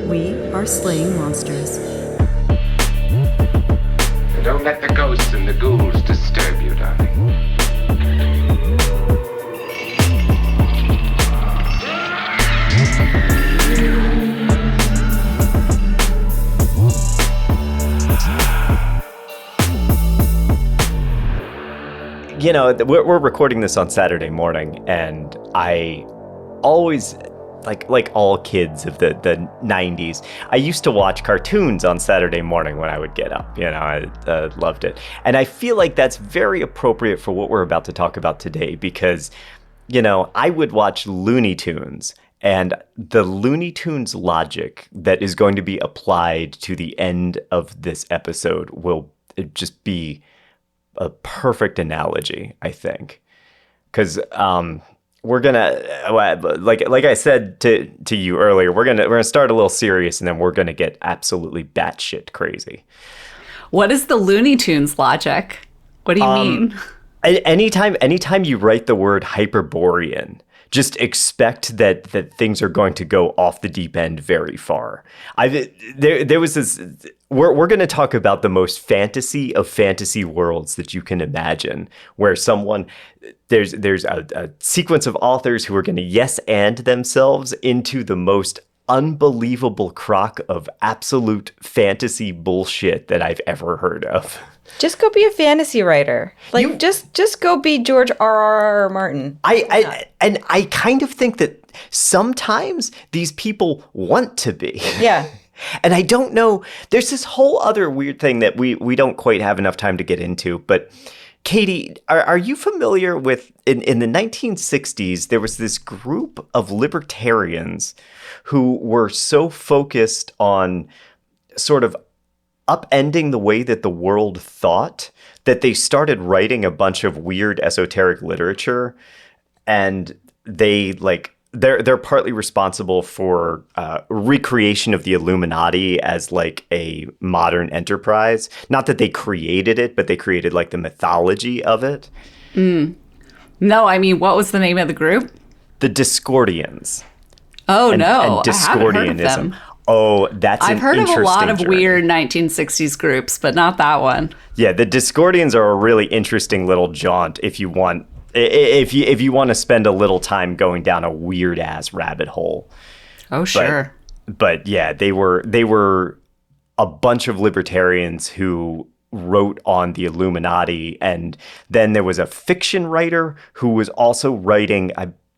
We are slaying monsters. Don't let the ghosts and the ghouls disturb you, darling. You know, we're recording this on Saturday morning, and I always, like all kids of the 90s, I used to watch cartoons on Saturday morning when I would get up. You know, I loved it. And I feel like that's very appropriate for what we're about to talk about today because, you know, I would watch Looney Tunes, and the Looney Tunes logic that is going to be applied to the end of this episode will just be a perfect analogy, I think, because we're gonna, like I said to you earlier, we're gonna start a little serious, and then we're gonna get absolutely batshit crazy. What is the Looney Tunes logic? What do you mean? Anytime you write the word Hyperborean, just expect that things are going to go off the deep end very far. There was this. We're going to talk about the most fantasy of fantasy worlds that you can imagine, where there's a sequence of authors who are going to yes and themselves into the most unbelievable crock of absolute fantasy bullshit that I've ever heard of. Just go be a fantasy writer. Just go be George R.R. Martin. I kind of think that sometimes these people want to be. Yeah. And I don't know, there's this whole other weird thing that we don't quite have enough time to get into, but Katie, are you familiar with, in the 1960s, there was this group of libertarians who were so focused on sort of upending the way that the world thought that they started writing a bunch of weird esoteric literature, and they're partly responsible for recreation of the Illuminati as like a modern enterprise. Not that they created it, but they created like the mythology of it. No, I mean, what was the name of the group? The Discordians. Oh, and no, Discordianism. I haven't heard of them. Oh, that's I've heard of a lot of journey. weird 1960s groups, but not that one. Yeah, the Discordians are a really interesting little jaunt if you want to spend a little time going down a weird ass rabbit hole. Oh, sure. But yeah, they were a bunch of libertarians who wrote on the Illuminati, and then there was a fiction writer who was also writing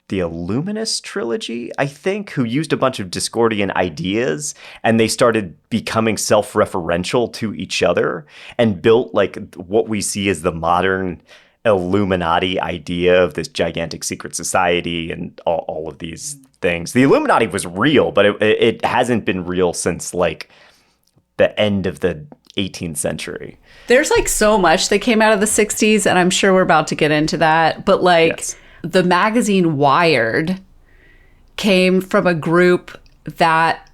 the Illuminist trilogy, I think, who used a bunch of Discordian ideas, and they started becoming self-referential to each other and built like what we see as the modern Illuminati idea of this gigantic secret society and all of these things. The Illuminati was real, but it hasn't been real since like the end of the 18th century. There's like so much that came out of the 60s, and I'm sure we're about to get into that. But like yes. The magazine Wired came from a group that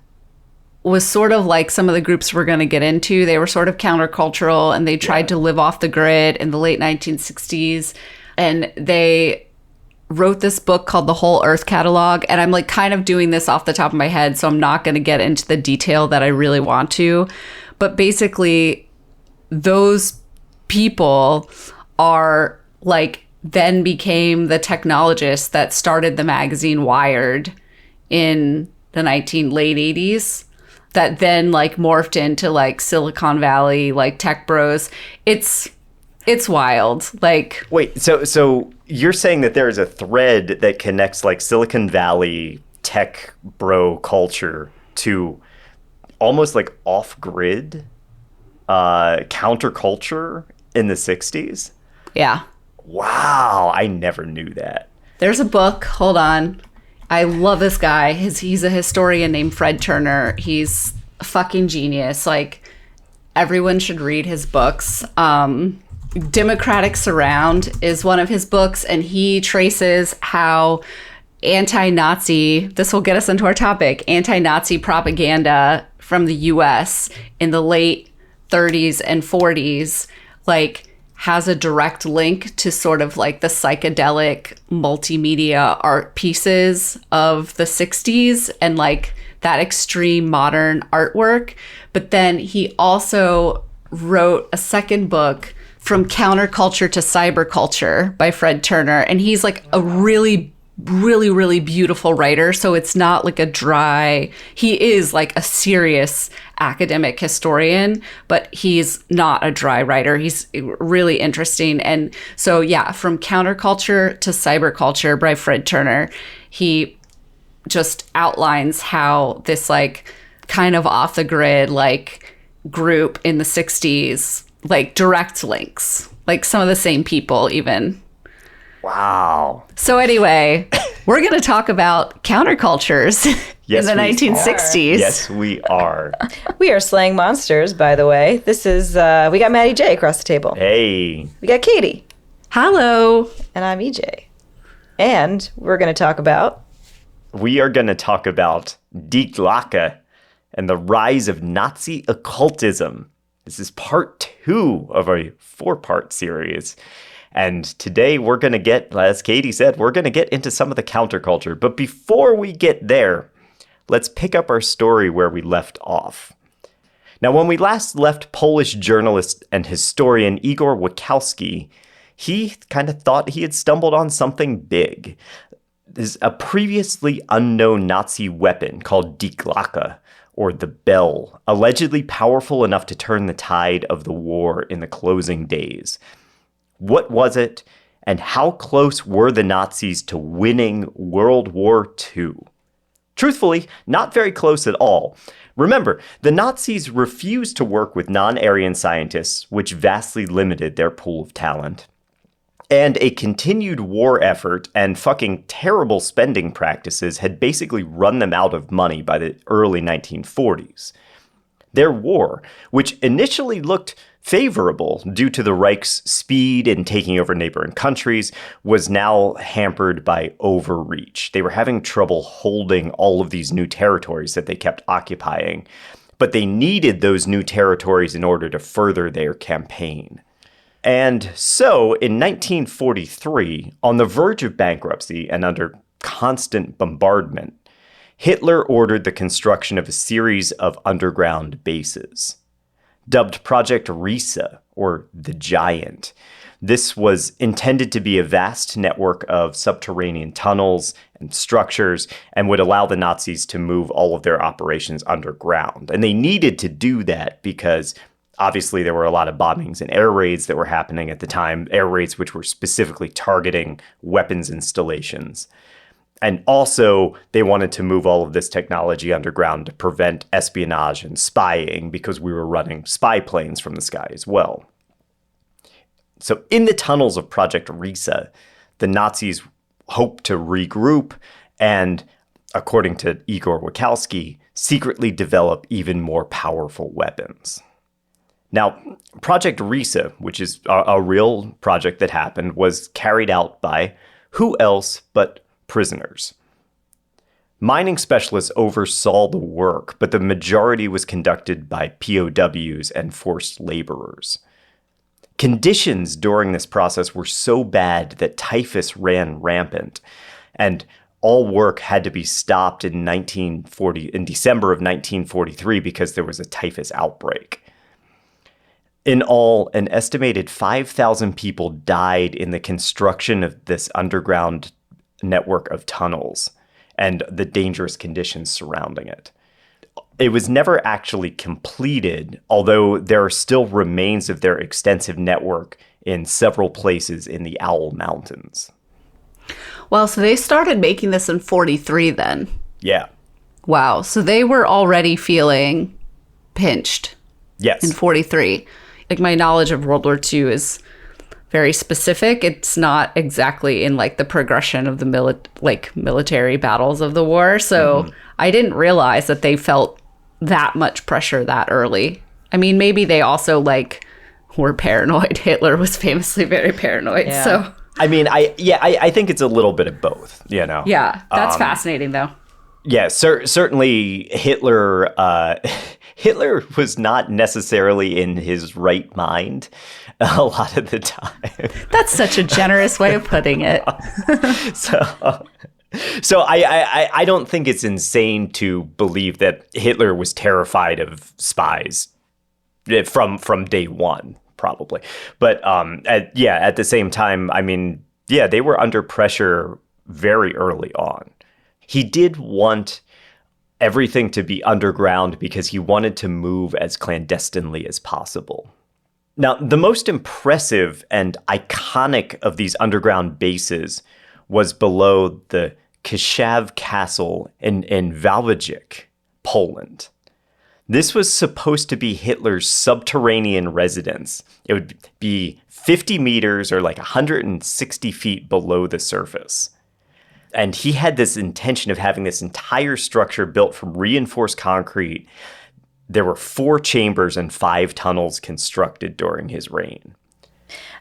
was sort of like some of the groups we're going to get into. They were sort of countercultural, and they tried to live off the grid in the late 1960s. And they wrote this book called The Whole Earth Catalog. And I'm like kind of doing this off the top of my head, so I'm not going to get into the detail that I really want to. But basically, those people are like then became the technologists that started the magazine Wired in the late 80s. That then like morphed into like Silicon Valley, like tech bros. It's wild. Like, wait, so you're saying that there is a thread that connects like Silicon Valley tech bro culture to almost like off-grid counterculture in the 60s? Yeah. Wow, I never knew that. There's a book. Hold on. I love this guy. He's a historian named Fred Turner. He's a fucking genius. Like, everyone should read his books. Democratic Surround is one of his books, and he traces how anti-Nazi, this will get us into our topic, anti-Nazi propaganda from the US in the late 30s and 40s, like, has a direct link to sort of like the psychedelic multimedia art pieces of the 60s and like that extreme modern artwork. But then he also wrote a second book, From Counterculture to Cyberculture by Fred Turner. And he's like a really beautiful writer. So it's not like a dry, he is like a serious academic historian, but he's not a dry writer. He's really interesting. And so, yeah, From Counterculture to Cyberculture by Fred Turner, he just outlines how this like kind of off the grid, like group in the 60s, like direct links, like some of the same people even. Wow. So anyway, we're going to talk about countercultures in the 1960s. Yes, we are. We are slaying monsters, by the way. This is, we got Maddie J across the table. Hey. We got Katie. Hello. And I'm EJ. And we're going to talk about... We are going to talk about Die Glocke and the rise of Nazi occultism. This is part 2 of a 4-part series. And today we're going to get, as Katie said, we're going to get into some of the counterculture. But before we get there, let's pick up our story where we left off. Now, when we last left Polish journalist and historian Igor Witkowski, he kind of thought he had stumbled on something big. There's a previously unknown Nazi weapon called Die Glocke, or the bell, allegedly powerful enough to turn the tide of the war in the closing days. What was it, and how close were the Nazis to winning World War II? Truthfully, not very close at all. Remember, the Nazis refused to work with non-Aryan scientists, which vastly limited their pool of talent. And a continued war effort and fucking terrible spending practices had basically run them out of money by the early 1940s. Their war, which initially looked favorable due to the Reich's speed in taking over neighboring countries, was now hampered by overreach. They were having trouble holding all of these new territories that they kept occupying, but they needed those new territories in order to further their campaign. And so, in 1943, on the verge of bankruptcy and under constant bombardment, Hitler ordered the construction of a series of underground bases. Dubbed Project Risa, or the Giant, this was intended to be a vast network of subterranean tunnels and structures and would allow the Nazis to move all of their operations underground. And they needed to do that because obviously there were a lot of bombings and air raids that were happening at the time, air raids which were specifically targeting weapons installations. And also, they wanted to move all of this technology underground to prevent espionage and spying because we were running spy planes from the sky as well. So in the tunnels of Project Risa, the Nazis hoped to regroup and, according to Igor Witkowski, secretly develop even more powerful weapons. Now, Project Risa, which is a real project that happened, was carried out by who else but prisoners. Mining specialists oversaw the work, but the majority was conducted by POWs and forced laborers. Conditions during this process were so bad that typhus ran rampant, and all work had to be stopped in December of 1943 because there was a typhus outbreak. In all, an estimated 5,000 people died in the construction of this underground network of tunnels and the dangerous conditions surrounding it. It was never actually completed, although there are still remains of their extensive network in several places in the Owl Mountains. Well, so they started making this in 43 then. Yeah. Wow. So they were already feeling pinched. Yes. In 43. Like, my knowledge of World War II is very specific. It's not exactly in like the progression of the military battles of the war. So I didn't realize that they felt that much pressure that early. I mean, maybe they also like were paranoid. Hitler was famously very paranoid. Yeah. So I mean, I think it's a little bit of both, you know? yeah, that's fascinating though. Yeah, certainly Hitler. Hitler was not necessarily in his right mind a lot of the time. That's such a generous way of putting it. So I don't think it's insane to believe that Hitler was terrified of spies from day one, probably. But at the same time, I mean, yeah, they were under pressure very early on. He did want everything to be underground because he wanted to move as clandestinely as possible. Now, the most impressive and iconic of these underground bases was below the Kishav Castle in Wałbrzych, Poland. This was supposed to be Hitler's subterranean residence. It would be 50 meters or like 160 feet below the surface. And he had this intention of having this entire structure built from reinforced concrete. There were 4 chambers and 5 tunnels constructed during his reign.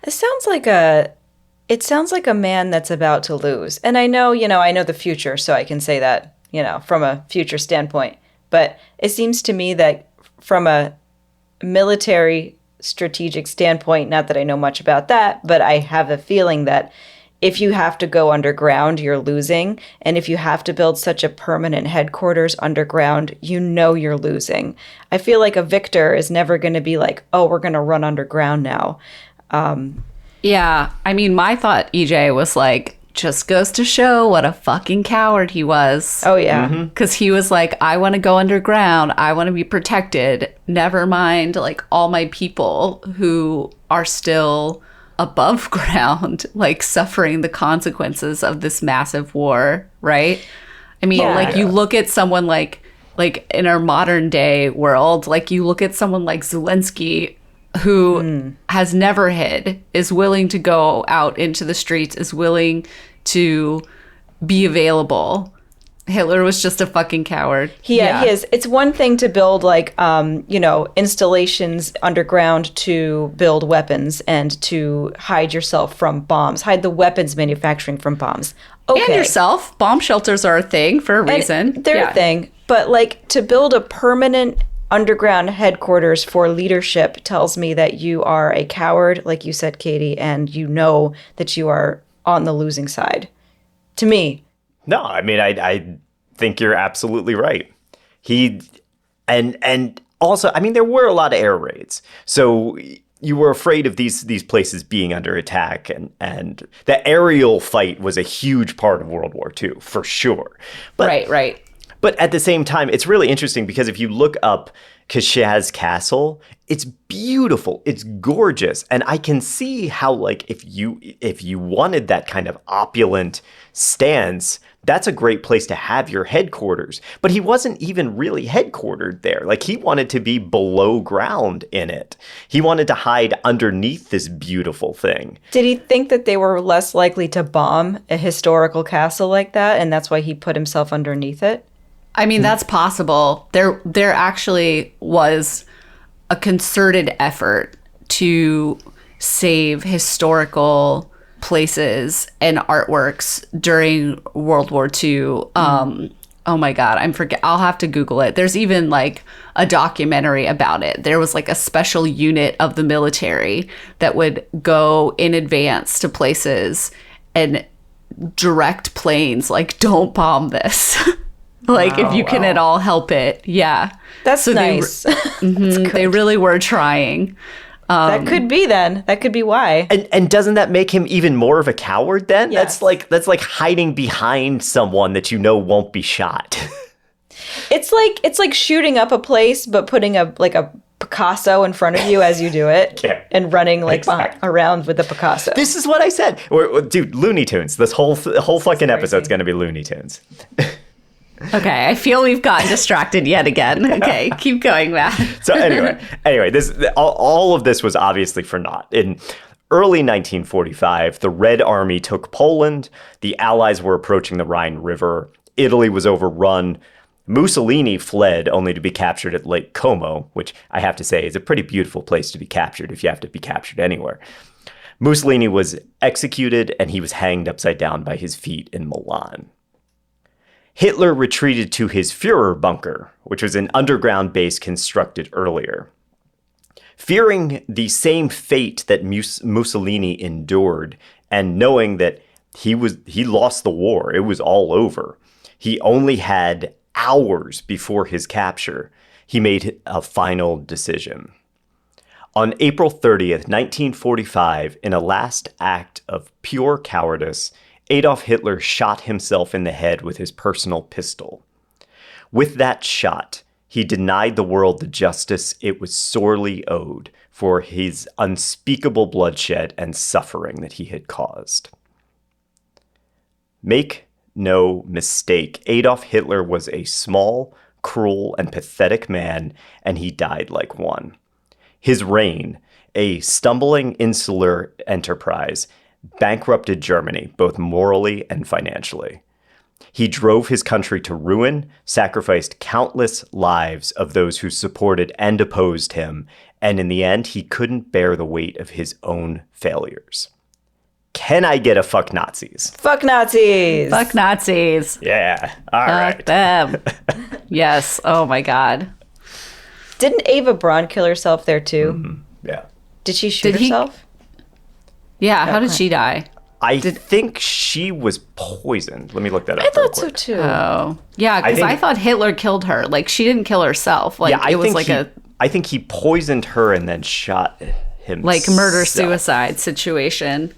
It sounds like a man that's about to lose. And I know the future, so I can say that, from a future standpoint. But it seems to me that from a military strategic standpoint, not that I know much about that, but I have a feeling that if you have to go underground, you're losing. And if you have to build such a permanent headquarters underground, you're losing. I feel like a victor is never going to be like, oh, we're going to run underground now. Yeah. I mean, my thought, EJ, was like, just goes to show what a fucking coward he was. Oh, yeah. Because he was like, I want to go underground. I want to be protected. Never mind, like, all my people who are still above ground, like suffering the consequences of this massive war, right? I mean, you look at someone like in our modern day world, like you look at someone like Zelensky, who has never hid, is willing to go out into the streets, is willing to be available. Hitler was just a fucking coward. He is. It's one thing to build installations underground to build weapons and to hide yourself from bombs, hide the weapons manufacturing from bombs. Okay. And yourself. Bomb shelters are a thing for a reason. They're a thing. But to build a permanent underground headquarters for leadership tells me that you are a coward, like you said, Katie, and you know that you are on the losing side. To me. No, I mean, I think you're absolutely right. And also, I mean, there were a lot of air raids. So you were afraid of these places being under attack. And the aerial fight was a huge part of World War II, for sure. But, right. But at the same time, it's really interesting because if you look up Kashaz Castle, it's beautiful. It's gorgeous. And I can see how, like, if you wanted that kind of opulent stance, that's a great place to have your headquarters. But he wasn't even really headquartered there. Like, he wanted to be below ground in it. He wanted to hide underneath this beautiful thing. Did he think that they were less likely to bomb a historical castle like that, and that's why he put himself underneath it? I mean, that's possible. There actually was a concerted effort to save historical places and artworks during World War II. Oh my God, I'll have to Google it. There's even like a documentary about it. There was like a special unit of the military that would go in advance to places and direct planes, like, don't bomb this. Like, if you can at all help it. Yeah. That's nice. Mm-hmm. They really were trying. That could be then. That could be why. And doesn't that make him even more of a coward then? Yes. That's like hiding behind someone that you know won't be shot. It's like shooting up a place, but putting a Picasso in front of you as you do it, and running around with the Picasso. This is what I said. Dude, Looney Tunes. This whole fucking episode's going to be Looney Tunes. Okay, I feel we've gotten distracted yet again. Okay, keep going, Matt. So anyway, this all of this was obviously for naught. In early 1945, the Red Army took Poland. The Allies were approaching the Rhine River. Italy was overrun. Mussolini fled only to be captured at Lake Como, which I have to say is a pretty beautiful place to be captured if you have to be captured anywhere. Mussolini was executed and he was hanged upside down by his feet in Milan. Hitler retreated to his Führer bunker, which was an underground base constructed earlier. Fearing the same fate that Mussolini endured, and knowing that he lost the war, it was all over, he only had hours before his capture, he made a final decision. On April 30th, 1945, in a last act of pure cowardice, Adolf Hitler shot himself in the head with his personal pistol. With that shot, he denied the world the justice it was sorely owed for his unspeakable bloodshed and suffering that he had caused. Make no mistake, Adolf Hitler was a small, cruel, and pathetic man, and he died like one. His reign, a stumbling insular enterprise, bankrupted Germany, both morally and financially. He drove his country to ruin, sacrificed countless lives of those who supported and opposed him, and in the end, he couldn't bear the weight of his own failures. Can I get a fuck Nazis? Fuck Nazis! Fuck Nazis. Yeah, all right. Fuck them. Yes. Oh my God. Didn't Ava Braun kill herself there too? Mm-hmm. Yeah. Did she shoot Did he- herself? Yeah. How did she die? I think she was poisoned. Let me look that up. I thought real so quick. too. Oh. Yeah, because I thought Hitler killed her. Like, she didn't kill herself. Like, Yeah, it was like I think he poisoned her and then shot himself. like murder-suicide situation.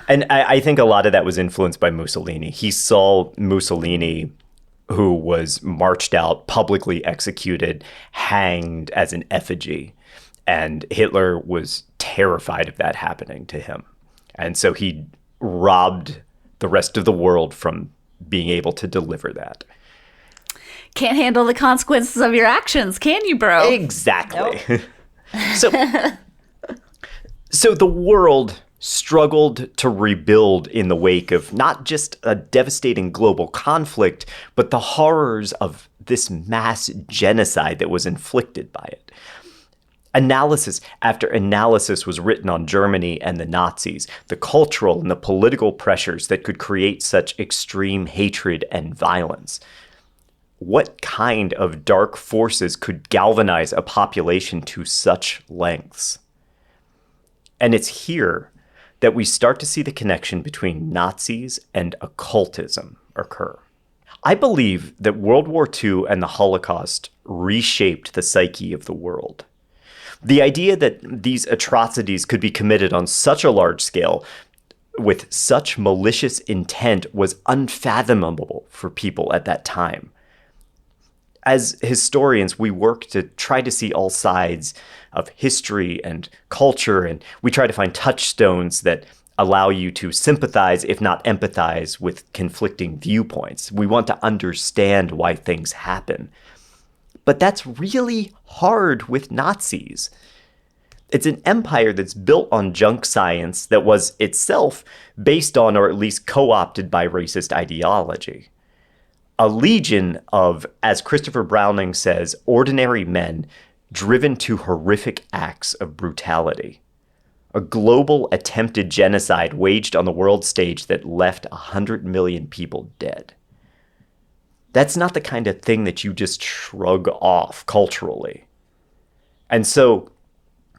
And I think a lot of that was influenced by Mussolini. He saw Mussolini, who was marched out, publicly executed, hanged as an effigy. And Hitler was terrified of that happening to him. And so he robbed the rest of the world from being able to deliver that. Can't handle the consequences of your actions, can you, bro? Exactly. So the world struggled to rebuild in the wake of not just a devastating global conflict, but the horrors of this mass genocide that was inflicted by it. Analysis after analysis was written on Germany and the Nazis, the cultural and the political pressures that could create such extreme hatred and violence. What kind of dark forces could galvanize a population to such lengths? And it's here that we start to see the connection between Nazis and occultism occur. I believe that World War II and the Holocaust reshaped the psyche of the world. The idea that these atrocities could be committed on such a large scale with such malicious intent was unfathomable for people at that time. As historians, we work to try to see all sides of history and culture, and we try to find touchstones that allow you to sympathize, if not empathize, with conflicting viewpoints. We want to understand why things happen. But that's really hard with Nazis. It's an empire that's built on junk science that was itself based on, or at least co-opted by, racist ideology. A legion of, as Christopher Browning says, ordinary men driven to horrific acts of brutality. A global attempted genocide waged on the world stage that left 100 million people dead. That's not the kind of thing that you just shrug off culturally. And so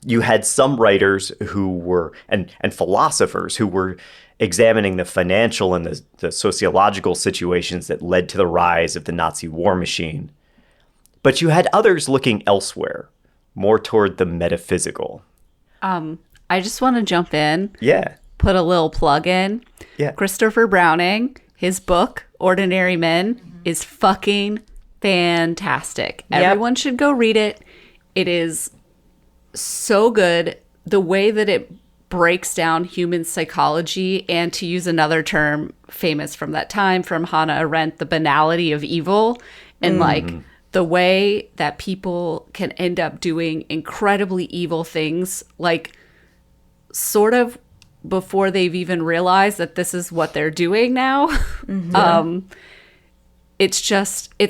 you had some writers who were, and philosophers who were examining the financial and the sociological situations that led to the rise of the Nazi war machine. But you had others looking elsewhere, more toward the metaphysical. I just want to jump in. Yeah. Put a little plug in. Yeah. Christopher Browning, his book, Ordinary Men, is fucking fantastic. Yep. Everyone should go read it. It is so good. The way that it breaks down human psychology, and to use another term famous from that time from Hannah Arendt, the banality of evil, and like the way that people can end up doing incredibly evil things, like sort of before they've even realized that this is what they're doing now. It's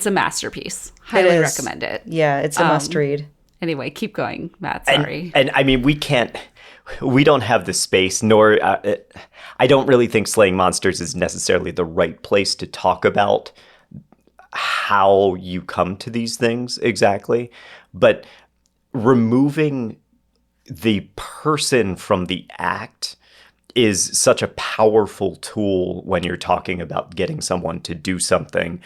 a masterpiece. Highly recommend it. Yeah, it's a must read. Anyway, keep going, Matt. Sorry. And I mean, we don't have the space, nor I don't really think Slaying Monsters is necessarily the right place to talk about how you come to these things exactly, but removing the person from the act is such a powerful tool when you're talking about getting someone to do something,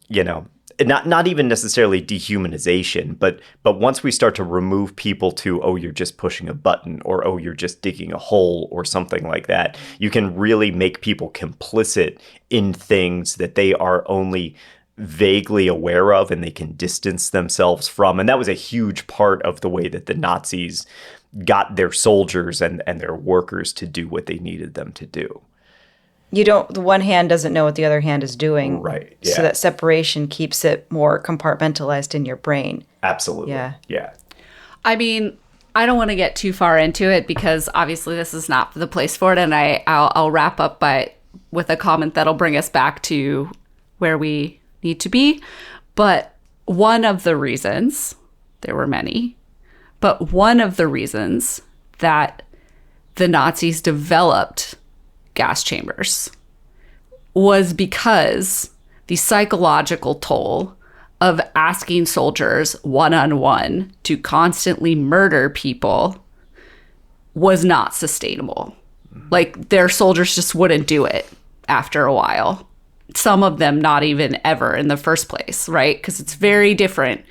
you know, not even necessarily dehumanization, but once we start to remove people to, oh, you're just pushing a button, or oh, you're just digging a hole, or something like that, you can really make people complicit in things that they are only vaguely aware of and they can distance themselves from. And that was a huge part of the way that the Nazis got their soldiers and their workers to do what they needed them to do. The one hand doesn't know what the other hand is doing. Right. Yeah. So that separation keeps it more compartmentalized in your brain. Absolutely. Yeah. I mean, I don't want to get too far into it because obviously this is not the place for it. And I'll wrap up with a comment that'll bring us back to where we need to be. But one of the reasons, there were many, but one of the reasons that the Nazis developed gas chambers was because the psychological toll of asking soldiers one-on-one to constantly murder people was not sustainable. Like, their soldiers just wouldn't do it after a while. Some of them not even ever in the first place, right? Because it's very different.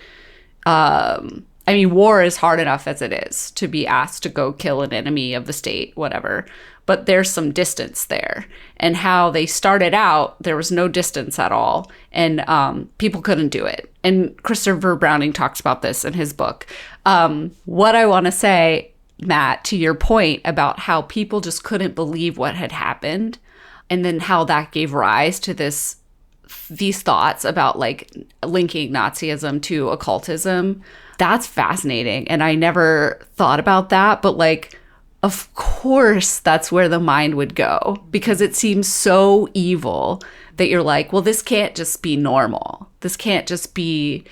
I mean, war is hard enough as it is to be asked to go kill an enemy of the state, whatever. But there's some distance there. And how they started out, there was no distance at all. And people couldn't do it. And Christopher Browning talks about this in his book. What I want to say, Matt, to your point about how people just couldn't believe what had happened, and then how that gave rise to these thoughts about like linking Nazism to occultism. That's fascinating. And I never thought about that. But like, of course, that's where the mind would go, because it seems so evil that you're like, well, this can't just be normal. This can't just be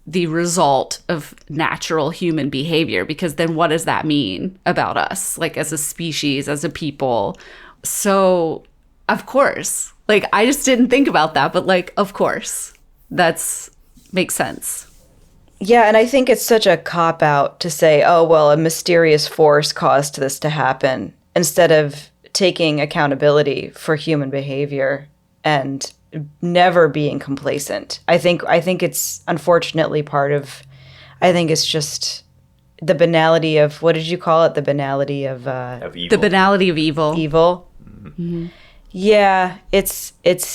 the result of natural human behavior, because then what does that mean about us, like as a species, as a people? So, of course, like, I just didn't think about that, but like, of course, makes sense. Yeah, and I think it's such a cop-out to say, oh, well, a mysterious force caused this to happen, instead of taking accountability for human behavior and never being complacent. I think it's unfortunately I think it's just the banality of, what did you call it? The banality of evil. The banality of evil. Evil. Mm-hmm. Yeah, it's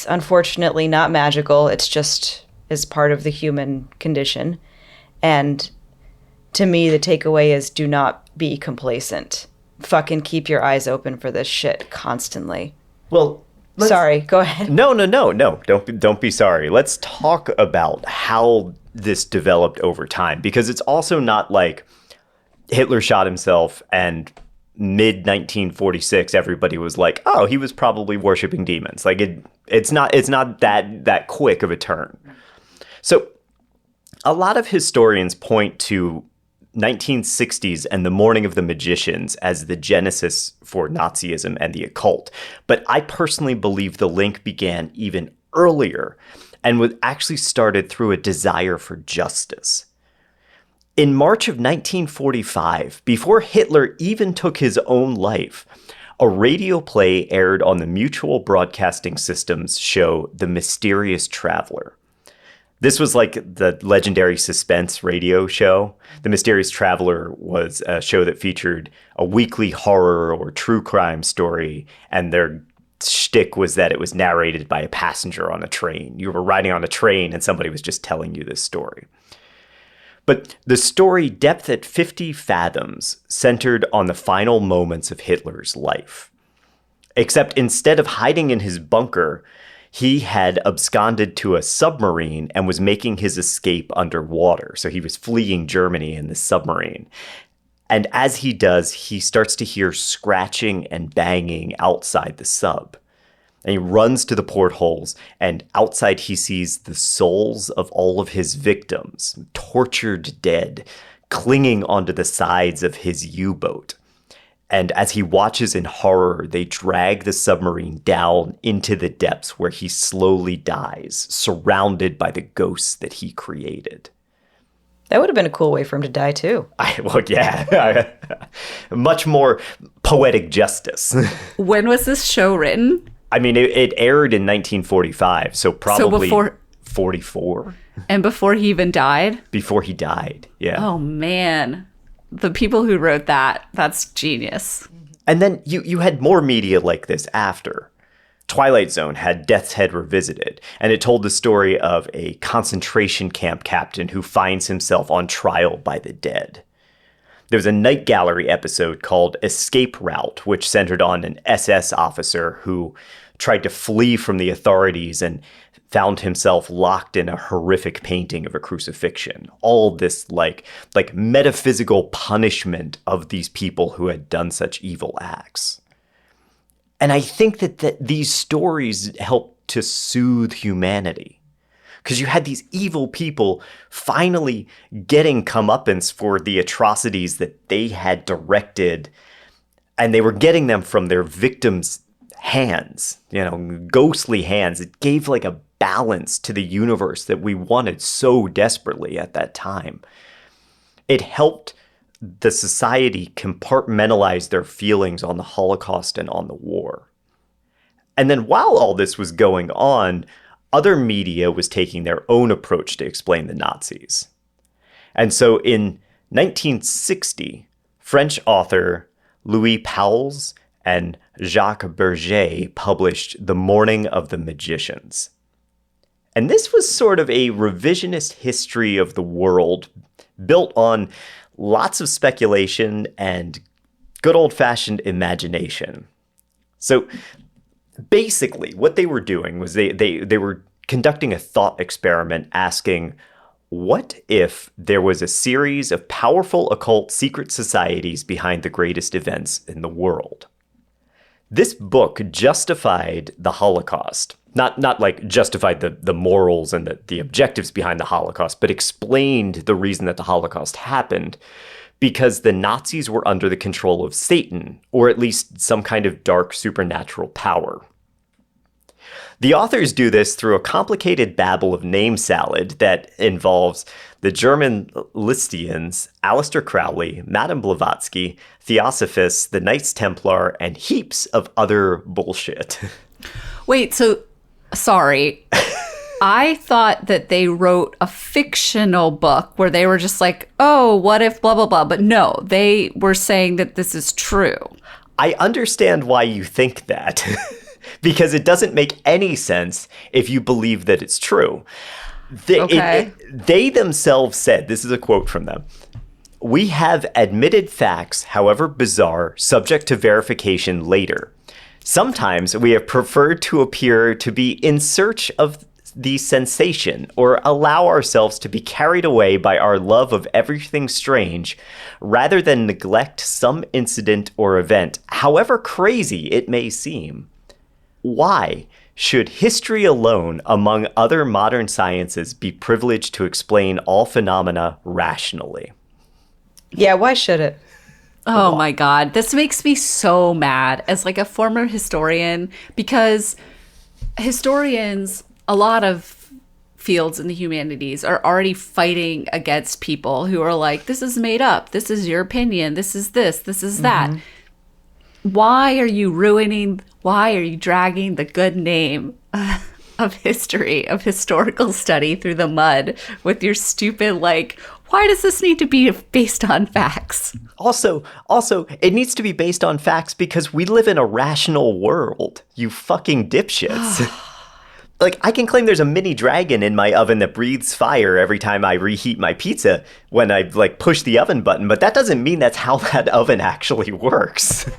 unfortunately not magical. It's just is part of the human condition. And to me, the takeaway is, do not be complacent. Fucking keep your eyes open for this shit constantly. Well, sorry, go ahead. No. Don't be sorry. Let's talk about how this developed over time, because it's also not like Hitler shot himself and mid 1946 everybody was like, oh, he was probably worshiping demons. Like, it's not that quick of a turn. So a lot of historians point to 1960s and the Morning of the Magicians as the genesis for Nazism and the occult. But I personally believe the link began even earlier and was actually started through a desire for justice. In March of 1945, before Hitler even took his own life, a radio play aired on the Mutual Broadcasting System's show The Mysterious Traveler. This was like the legendary suspense radio show. The Mysterious Traveler was a show that featured a weekly horror or true crime story, and their shtick was that it was narrated by a passenger on a train. You were riding on a train and somebody was just telling you this story. But the story, Depth at 50 Fathoms, centered on the final moments of Hitler's life. Except instead of hiding in his bunker, he had absconded to a submarine and was making his escape underwater. So he was fleeing Germany in the submarine. And as he does, he starts to hear scratching and banging outside the sub. And he runs to the portholes, and outside he sees the souls of all of his victims, tortured dead, clinging onto the sides of his U-boat. And as he watches in horror, they drag the submarine down into the depths where he slowly dies, surrounded by the ghosts that he created. That would have been a cool way for him to die, too. Well, yeah. Much more poetic justice. When was this show written? I mean, it aired in 1945, so probably before 44. And before he even died? Before he died, yeah. Oh, man. The people who wrote that, that's genius. And then you had more media like this after. Twilight Zone had Death's Head Revisited, and it told the story of a concentration camp captain who finds himself on trial by the dead. There was a Night Gallery episode called Escape Route, which centered on an SS officer who tried to flee from the authorities and found himself locked in a horrific painting of a crucifixion. All this like metaphysical punishment of these people who had done such evil acts. And I think that these stories help to soothe humanity. Because you had these evil people finally getting comeuppance for the atrocities that they had directed, and they were getting them from their victims' hands, ghostly hands. It gave like a balance to the universe that we wanted so desperately at that time. It helped the society compartmentalize their feelings on the Holocaust and on the war. And then while all this was going on, other media was taking their own approach to explain the Nazis. And so in 1960, French author Louis Pauwels and Jacques Berger published The Morning of the Magicians. And this was sort of a revisionist history of the world built on lots of speculation and good old-fashioned imagination. So basically, what they were doing was they were conducting a thought experiment asking, what if there was a series of powerful occult secret societies behind the greatest events in the world? This book justified the Holocaust. Not like justified the morals and the objectives behind the Holocaust, but explained the reason that the Holocaust happened, because the Nazis were under the control of Satan, or at least some kind of dark supernatural power. The authors do this through a complicated babble of name salad that involves the German Listians, Aleister Crowley, Madame Blavatsky, Theosophists, the Knights Templar, and heaps of other bullshit. Wait, so, sorry. I thought that they wrote a fictional book where they were just like, oh, what if blah, blah, blah. But no, they were saying that this is true. I understand why you think that. Because it doesn't make any sense if you believe that it's true. They themselves said, this is a quote from them, "We have admitted facts, however bizarre, subject to verification later. Sometimes we have preferred to appear to be in search of the sensation or allow ourselves to be carried away by our love of everything strange rather than neglect some incident or event, however crazy it may seem. Why should history alone, among other modern sciences, be privileged to explain all phenomena rationally?" Yeah, why should it? Oh my God. This makes me so mad as like a former historian, because historians, a lot of fields in the humanities, are already fighting against people who are like, this is made up. This is your opinion. This is this. This is that. Why are you dragging the good name of history, of historical study through the mud with your stupid, like, why does this need to be based on facts? Also, it needs to be based on facts because we live in a rational world, you fucking dipshits. Like, I can claim there's a mini dragon in my oven that breathes fire every time I reheat my pizza when I, like, push the oven button, but that doesn't mean that's how that oven actually works.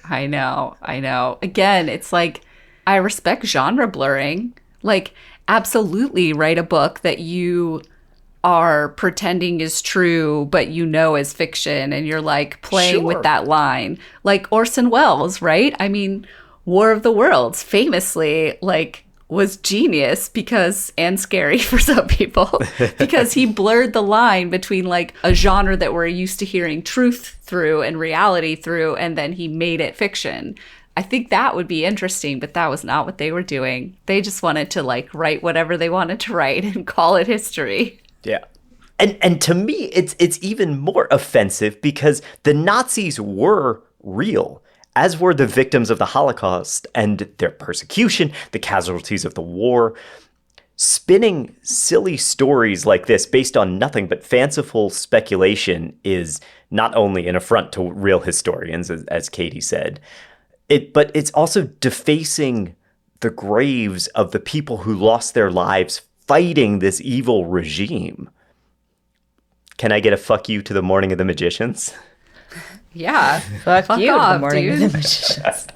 I know. Again, it's like, I respect genre blurring. Like, absolutely write a book that you are pretending is true, but you know is fiction, and you're, like, playing with that line. Like Orson Welles, right? I mean, War of the Worlds, famously, like, was genius and scary for some people because he blurred the line between like a genre that we're used to hearing truth through and reality through, and then he made it fiction. I think that would be interesting, but that was not what they were doing. They just wanted to like write whatever they wanted to write and call it history. Yeah. And to me, it's even more offensive because the Nazis were real, as were the victims of the Holocaust and their persecution, the casualties of the war. Spinning silly stories like this based on nothing but fanciful speculation is not only an affront to real historians, as Katie said, but it's also defacing the graves of the people who lost their lives fighting this evil regime. Can I get a fuck you to the Morning of the Magicians? Yeah. Fuck you, off, the Morning dude. of the Magicians.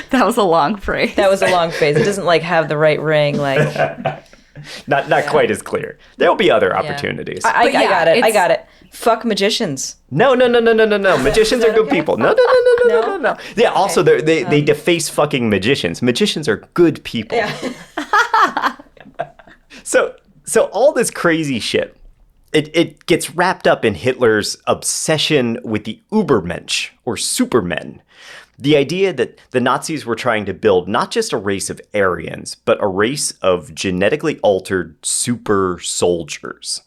That was a long phrase. That was a long phrase. It doesn't like have the right ring. Like Not quite as clear. There'll be other opportunities. I yeah, got it. I it's- got it. Fuck magicians. No. Magicians are good okay? people. No. Yeah, also they deface fucking magicians. Magicians are good people. Yeah. So all this crazy shit, it gets wrapped up in Hitler's obsession with the Übermensch, or supermen. The idea that the Nazis were trying to build not just a race of Aryans, but a race of genetically altered super soldiers.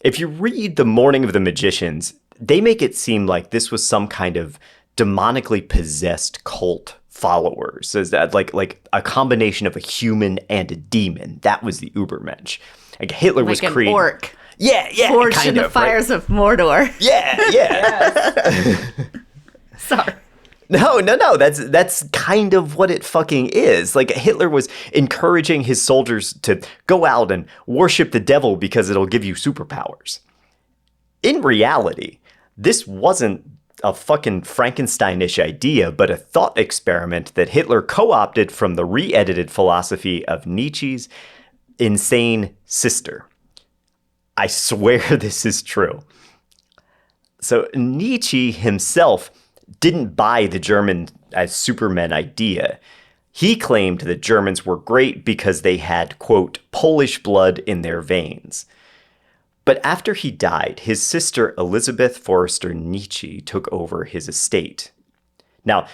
If you read The Morning of the Magicians, they make it seem like this was some kind of demonically possessed cult followers, as that like a combination of a human and a demon. That was the Übermensch. Like Hitler was like an creating. orc. Yeah, Forged kind in the of, right? fires of Mordor. Yeah. Sorry. No. That's kind of what it fucking is. Like Hitler was encouraging his soldiers to go out and worship the devil because it'll give you superpowers. In reality, this wasn't a fucking Frankensteinish idea, but a thought experiment that Hitler co-opted from the re-edited philosophy of Nietzsche's insane sister. I swear this is true. So Nietzsche himself didn't buy the German as supermen idea. He claimed that Germans were great because they had, quote, Polish blood in their veins. But after he died, his sister Elizabeth Forrester Nietzsche took over his estate. Now,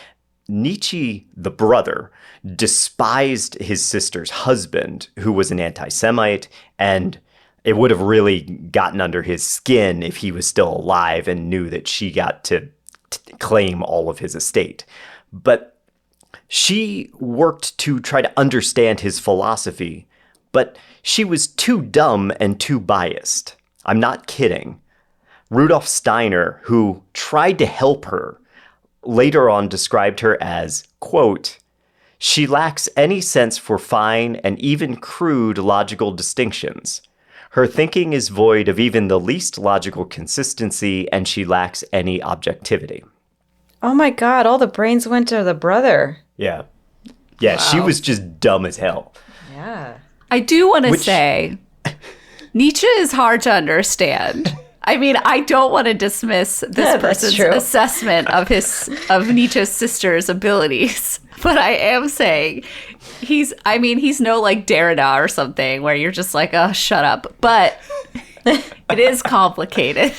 Nietzsche, the brother, despised his sister's husband, who was an anti-Semite, and it would have really gotten under his skin if he was still alive and knew that she got to claim all of his estate. But she worked to try to understand his philosophy, but she was too dumb and too biased. I'm not kidding. Rudolf Steiner, who tried to help her, later on described her as, quote, she lacks any sense for fine and even crude logical distinctions. Her thinking is void of even the least logical consistency, and she lacks any objectivity. Oh my God! All the brains went to the brother. Yeah. Yeah, She was just dumb as hell. Yeah. I do want to say, Nietzsche is hard to understand. I mean, I don't want to dismiss this That's person's true. assessment of Nietzsche's sister's abilities, but I am saying he's no like Derrida or something where you're just like, oh, shut up. But it is complicated.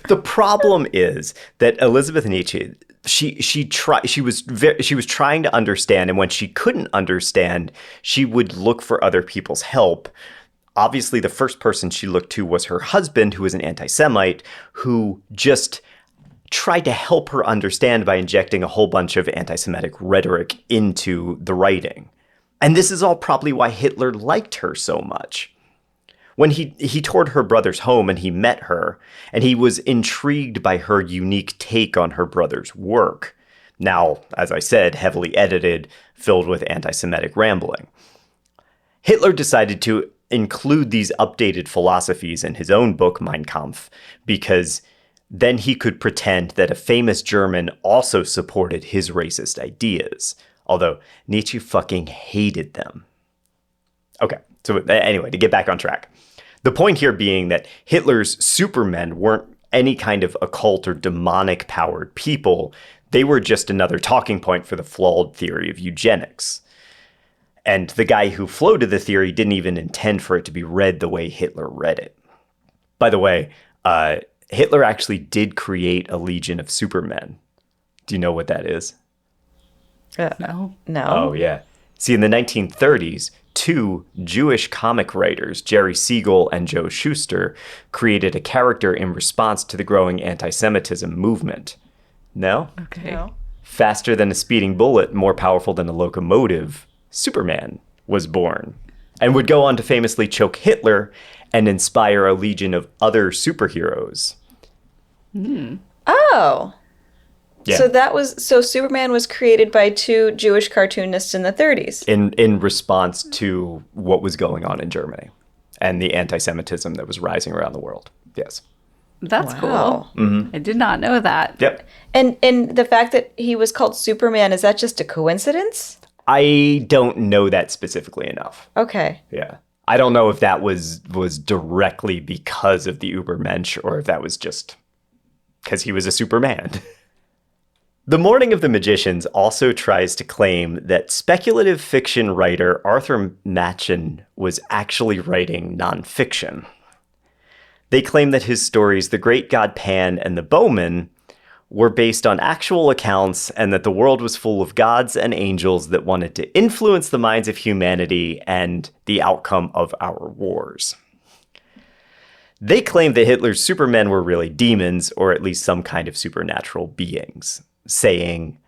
The problem is that Elizabeth Nietzsche, she was trying to understand, and when she couldn't understand, she would look for other people's help. Obviously, the first person she looked to was her husband, who was an anti-Semite, who just tried to help her understand by injecting a whole bunch of anti-Semitic rhetoric into the writing. And this is all probably why Hitler liked her so much. When he toured her brother's home and he met her, and he was intrigued by her unique take on her brother's work. Now, as I said, heavily edited, filled with anti-Semitic rambling. Hitler decided to include these updated philosophies in his own book, Mein Kampf, because then he could pretend that a famous German also supported his racist ideas, although Nietzsche fucking hated them. Okay, so anyway, to get back on track. The point here being that Hitler's supermen weren't any kind of occult or demonic-powered people. They were just another talking point for the flawed theory of eugenics. And the guy who floated the theory didn't even intend for it to be read the way Hitler read it. By the way, Hitler actually did create a legion of supermen. Do you know what that is? No. No. Oh, yeah. See, in the 1930s, two Jewish comic writers, Jerry Siegel and Joe Shuster, created a character in response to the growing anti-Semitism movement. No? Okay. No. Faster than a speeding bullet, more powerful than a locomotive, Superman was born, and would go on to famously choke Hitler and inspire a legion of other superheroes. Oh. Yeah. So Superman was created by two Jewish cartoonists in the 30s. In response to what was going on in Germany and the anti-Semitism that was rising around the world. Yes. That's Wow. cool. I did not know that. Yep. And the fact that he was called Superman, is that just a coincidence? I don't know that specifically enough. Okay. Yeah. I don't know if that was directly because of the Ubermensch or if that was just because he was a Superman. The Morning of the Magicians also tries to claim that speculative fiction writer Arthur Machen was actually writing nonfiction. They claim that his stories, The Great God Pan and The Bowman, were based on actual accounts and that the world was full of gods and angels that wanted to influence the minds of humanity and the outcome of our wars. They claim that Hitler's supermen were really demons, or at least some kind of supernatural beings, saying,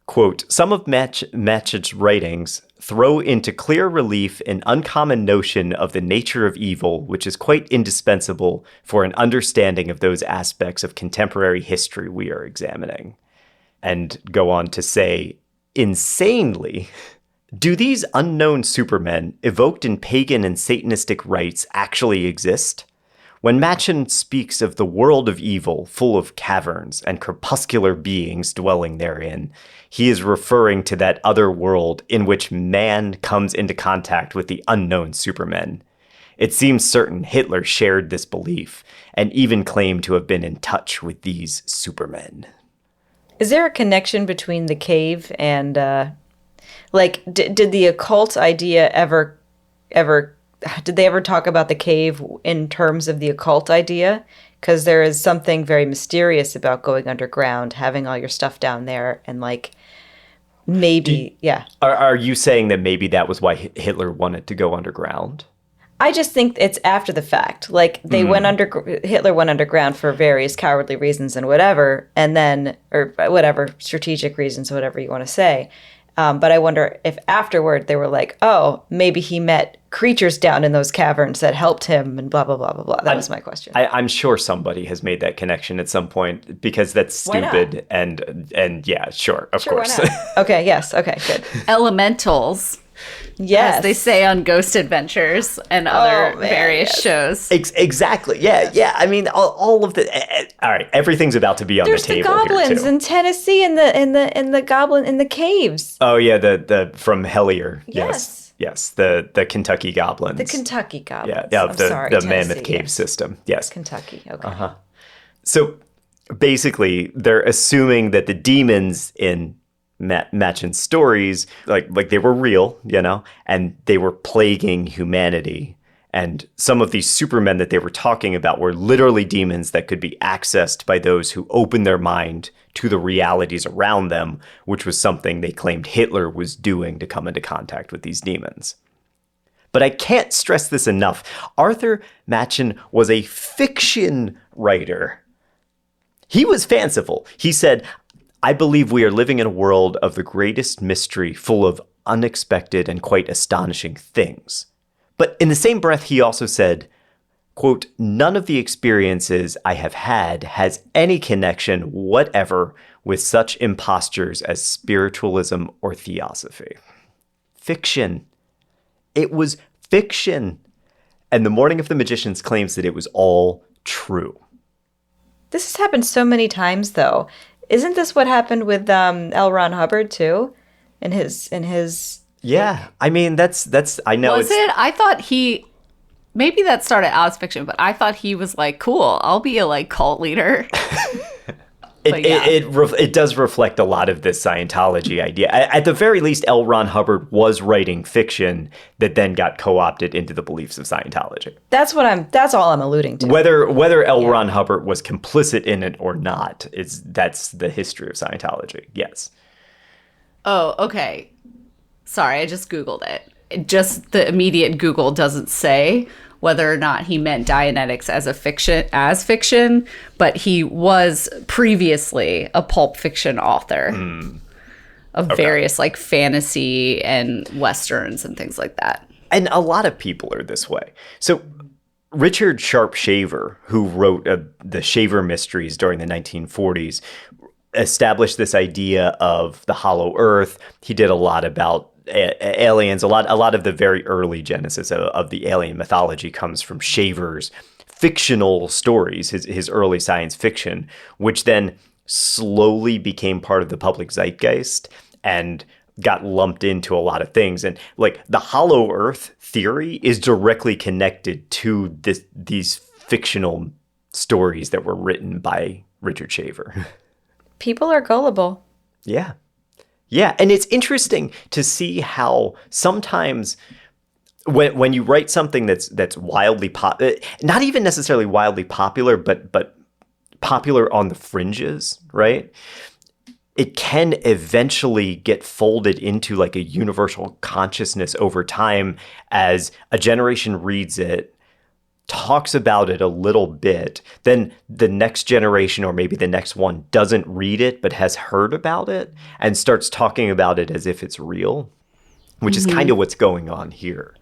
quote, some of Machen's writings throw into clear relief an uncommon notion of the nature of evil, which is quite indispensable for an understanding of those aspects of contemporary history we are examining. And go on to say, insanely, do these unknown supermen evoked in pagan and Satanistic rites actually exist? When Machen speaks of the world of evil, full of caverns and crepuscular beings dwelling therein, he is referring to that other world in which man comes into contact with the unknown supermen. It seems certain Hitler shared this belief and even claimed to have been in touch with these supermen. Is there a connection between the cave and, did the occult idea ever, did they ever talk about the cave in terms of the occult idea? Because there is something very mysterious about going underground, having all your stuff down there, and maybe, yeah. Are you saying that maybe that was why Hitler wanted to go underground? I just think it's after the fact. Hitler went underground for various cowardly reasons and whatever, and then, or whatever, strategic reasons, whatever you want to say. But I wonder if afterward they were like, oh, maybe he met creatures down in those caverns that helped him and blah, blah, blah, blah, blah. That was my question. I'm sure somebody has made that connection at some point because that's stupid. And yeah, sure, of course. Why not? Okay, yes. Okay, good. Elementals. Yes. As they say on Ghost Adventures and other various shows. Exactly. Yeah. I mean, all of the. All right, everything's about to be on the table. There's the goblins here too. in Tennessee and the goblin in the caves. Oh yeah, the from Hellier. Yes. Yes. The Kentucky goblins. The Kentucky goblins. Yeah. I'm sorry, the Tennessee, Mammoth Cave system. Yes. Kentucky. Okay. So basically, they're assuming that the demons in Machen's stories, like they were real, and they were plaguing humanity. And some of these supermen that they were talking about were literally demons that could be accessed by those who opened their mind to the realities around them, which was something they claimed Hitler was doing to come into contact with these demons. But I can't stress this enough. Arthur Machen was a fiction writer. He was fanciful. He said, I believe we are living in a world of the greatest mystery, full of unexpected and quite astonishing things. But in the same breath, he also said, quote, none of the experiences I have had has any connection whatever with such impostures as spiritualism or theosophy. Fiction. It was fiction. And the Morning of the Magicians claims that it was all true. This has happened so many times, though. Isn't this what happened with L. Ron Hubbard too? In his Yeah, I mean that's I know. Was it? I thought maybe that started out as fiction, but I thought he was like, cool, I'll be a cult leader. But yeah. It does reflect a lot of this Scientology idea. At the very least, L. Ron Hubbard was writing fiction that then got co-opted into the beliefs of Scientology. That's all I'm alluding to. Whether L. Ron Hubbard was complicit in it or not, that's the history of Scientology. Yes. Oh, okay. Sorry, I just Googled it. Just the immediate Google doesn't say whether or not he meant Dianetics as fiction, but he was previously a pulp fiction author of various like fantasy and westerns and things like that. And a lot of people are this way. So Richard Sharp Shaver, who wrote the Shaver Mysteries during the 1940s, established this idea of the hollow earth. He did a lot about aliens. A lot of the very early genesis of the alien mythology comes from Shaver's fictional stories, his early science fiction, which then slowly became part of the public zeitgeist and got lumped into a lot of things. And like the hollow earth theory is directly connected to these fictional stories that were written by Richard Shaver. People are gullible. Yeah. Yeah, and it's interesting to see how sometimes when you write something that's wildly not even necessarily wildly popular, but popular on the fringes, right? It can eventually get folded into like a universal consciousness over time as a generation reads it, talks about it a little bit, then the next generation or maybe the next one doesn't read it but has heard about it and starts talking about it as if it's real, which is kind of what's going on here.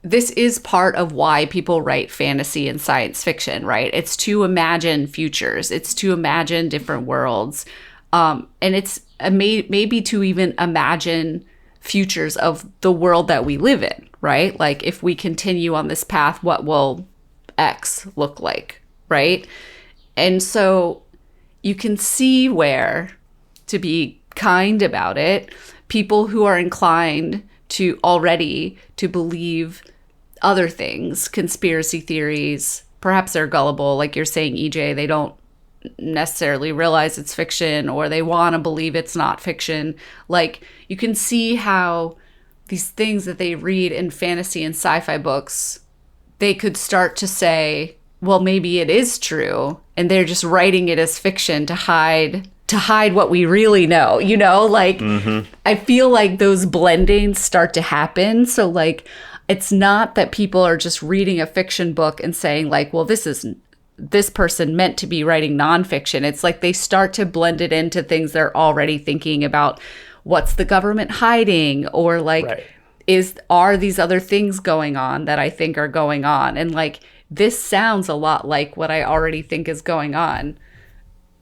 This is part of why people write fantasy and science fiction, right? It's to imagine futures. It's to imagine different worlds. And it's maybe to even imagine futures of the world that we live in, right? Like if we continue on this path, what will X look like, right? And so you can see where, to be kind about it, people who are inclined to already to believe other things, conspiracy theories, perhaps they're gullible, like you're saying, EJ, they don't necessarily realize it's fiction or they want to believe it's not fiction. Like you can see how these things that they read in fantasy and sci-fi books, they could start to say, well, maybe it is true. And they're just writing it as fiction to hide what we really know, you know, like I feel like those blendings start to happen. So like, it's not that people are just reading a fiction book and saying like, well, this person meant to be writing nonfiction. It's like they start to blend it into things they're already thinking about. What's the government hiding? Or like, Right. Are these other things going on that I think are going on? And like, this sounds a lot like what I already think is going on.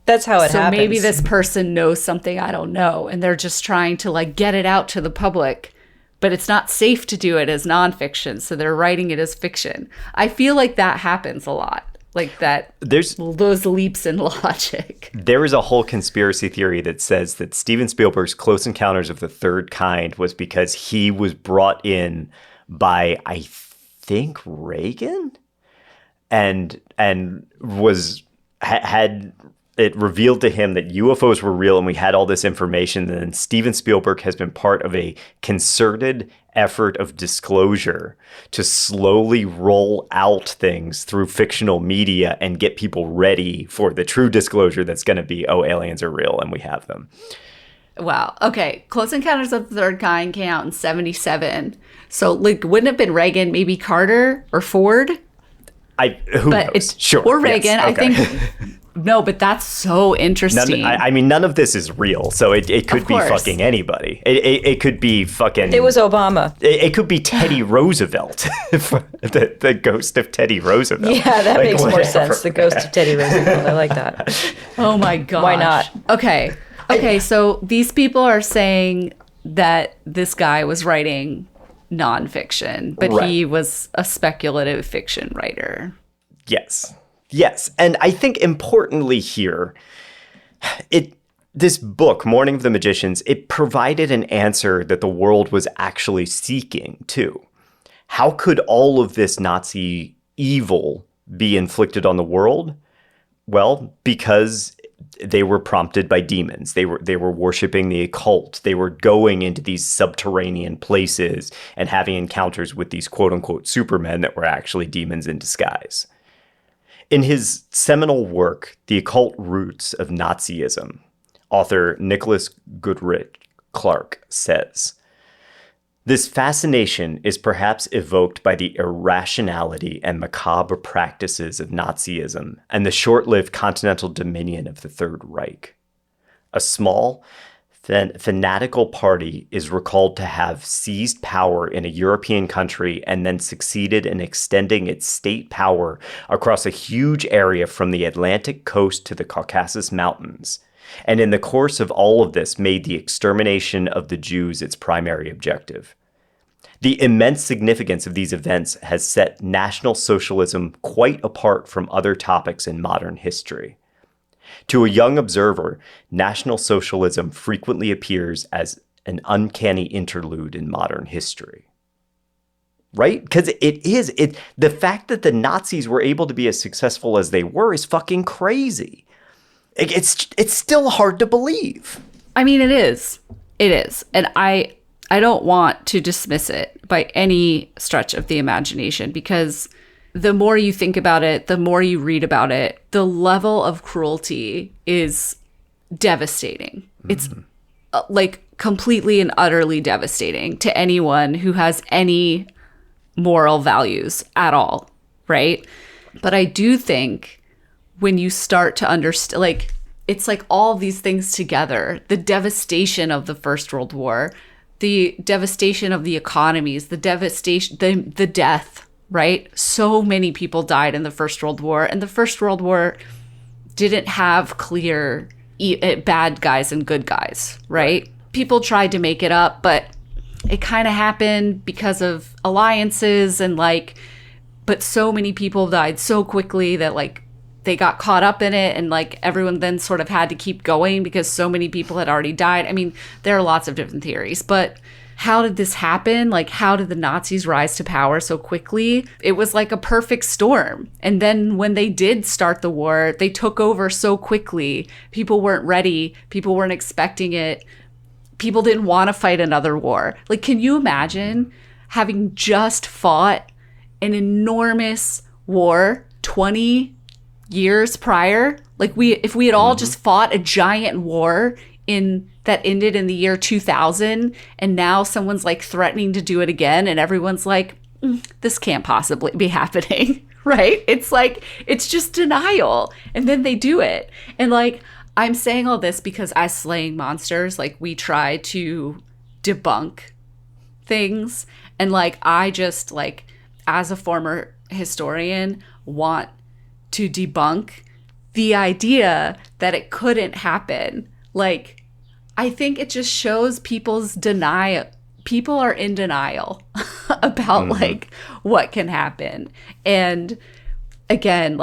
That's how it so happens. Maybe this person knows something I don't know, and they're just trying to like get it out to the public, but it's not safe to do it as nonfiction, so they're writing it as fiction. I feel like that happens a lot. Like that, There's those leaps in logic. There is a whole conspiracy theory that says that Steven Spielberg's Close Encounters of the Third Kind was because he was brought in by, I think, Reagan, and had it revealed to him that UFOs were real and we had all this information. And then Steven Spielberg has been part of a concerted effort of disclosure to slowly roll out things through fictional media and get people ready for the true disclosure that's going to be, oh, aliens are real and we have them. Wow. Okay. Close Encounters of the Third Kind came out in 1977. So like, wouldn't it have been Reagan, maybe Carter or Ford? Who knows? Sure. Or Reagan, yes, okay. I think. No, but that's so interesting. None of this is real, so it could be fucking anybody. It could be fucking... It was Obama. It could be Teddy Roosevelt, the ghost of Teddy Roosevelt. Yeah, that like, makes more whatever. sense. The ghost of Teddy Roosevelt. I like that. Oh my gosh. Why not? Okay, so these people are saying that this guy was writing nonfiction, but Right. he was a speculative fiction writer. Yes. And I think importantly here, this book, Morning of the Magicians, it provided an answer that the world was actually seeking too. How could all of this Nazi evil be inflicted on the world? Well, because they were prompted by demons. They were worshiping the occult. They were going into these subterranean places and having encounters with these quote unquote supermen that were actually demons in disguise. In his seminal work, The Occult Roots of Nazism, author Nicholas Goodrich Clark says, "This fascination is perhaps evoked by the irrationality and macabre practices of Nazism and the short-lived continental dominion of the Third Reich. A small, fanatical party is recalled to have seized power in a European country and then succeeded in extending its state power across a huge area from the Atlantic coast to the Caucasus Mountains, and in the course of all of this made the extermination of the Jews its primary objective. The immense significance of these events has set National Socialism quite apart from other topics in modern history. To a young observer, National Socialism frequently appears as an uncanny interlude in modern history." Right? Because the fact that the Nazis were able to be as successful as they were is fucking crazy. It's still hard to believe. I mean, it is. It is. And I don't want to dismiss it by any stretch of the imagination, because the more you think about it, the more you read about it, the level of cruelty is devastating. Mm-hmm. It's like completely and utterly devastating to anyone who has any moral values at all, right? But I do think when you start to understand, like, it's like all these things together, the devastation of the First World War, the devastation of the economies, the devastation, the death, right? So many people died in the First World War, and the First World War didn't have clear bad guys and good guys, right? People tried to make it up, but it kind of happened because of alliances and but so many people died so quickly that they got caught up in it, and everyone then sort of had to keep going because so many people had already died. I mean, there are lots of different theories, but how did this happen? How did the Nazis rise to power so quickly? It was like a perfect storm. And then when they did start the war, they took over so quickly. People weren't ready. People weren't expecting it. People didn't want to fight another war. Can you imagine having just fought an enormous war 20 years prior? If we had all just fought a giant war that ended in the year 2000, and now someone's threatening to do it again, and everyone's this can't possibly be happening, right? It's just denial, and then they do it. And I'm saying all this because as Slaying Monsters, we try to debunk things, and I just as a former historian want to debunk the idea that it couldn't happen. I think it just shows people's denial. People are in denial about what can happen. And again,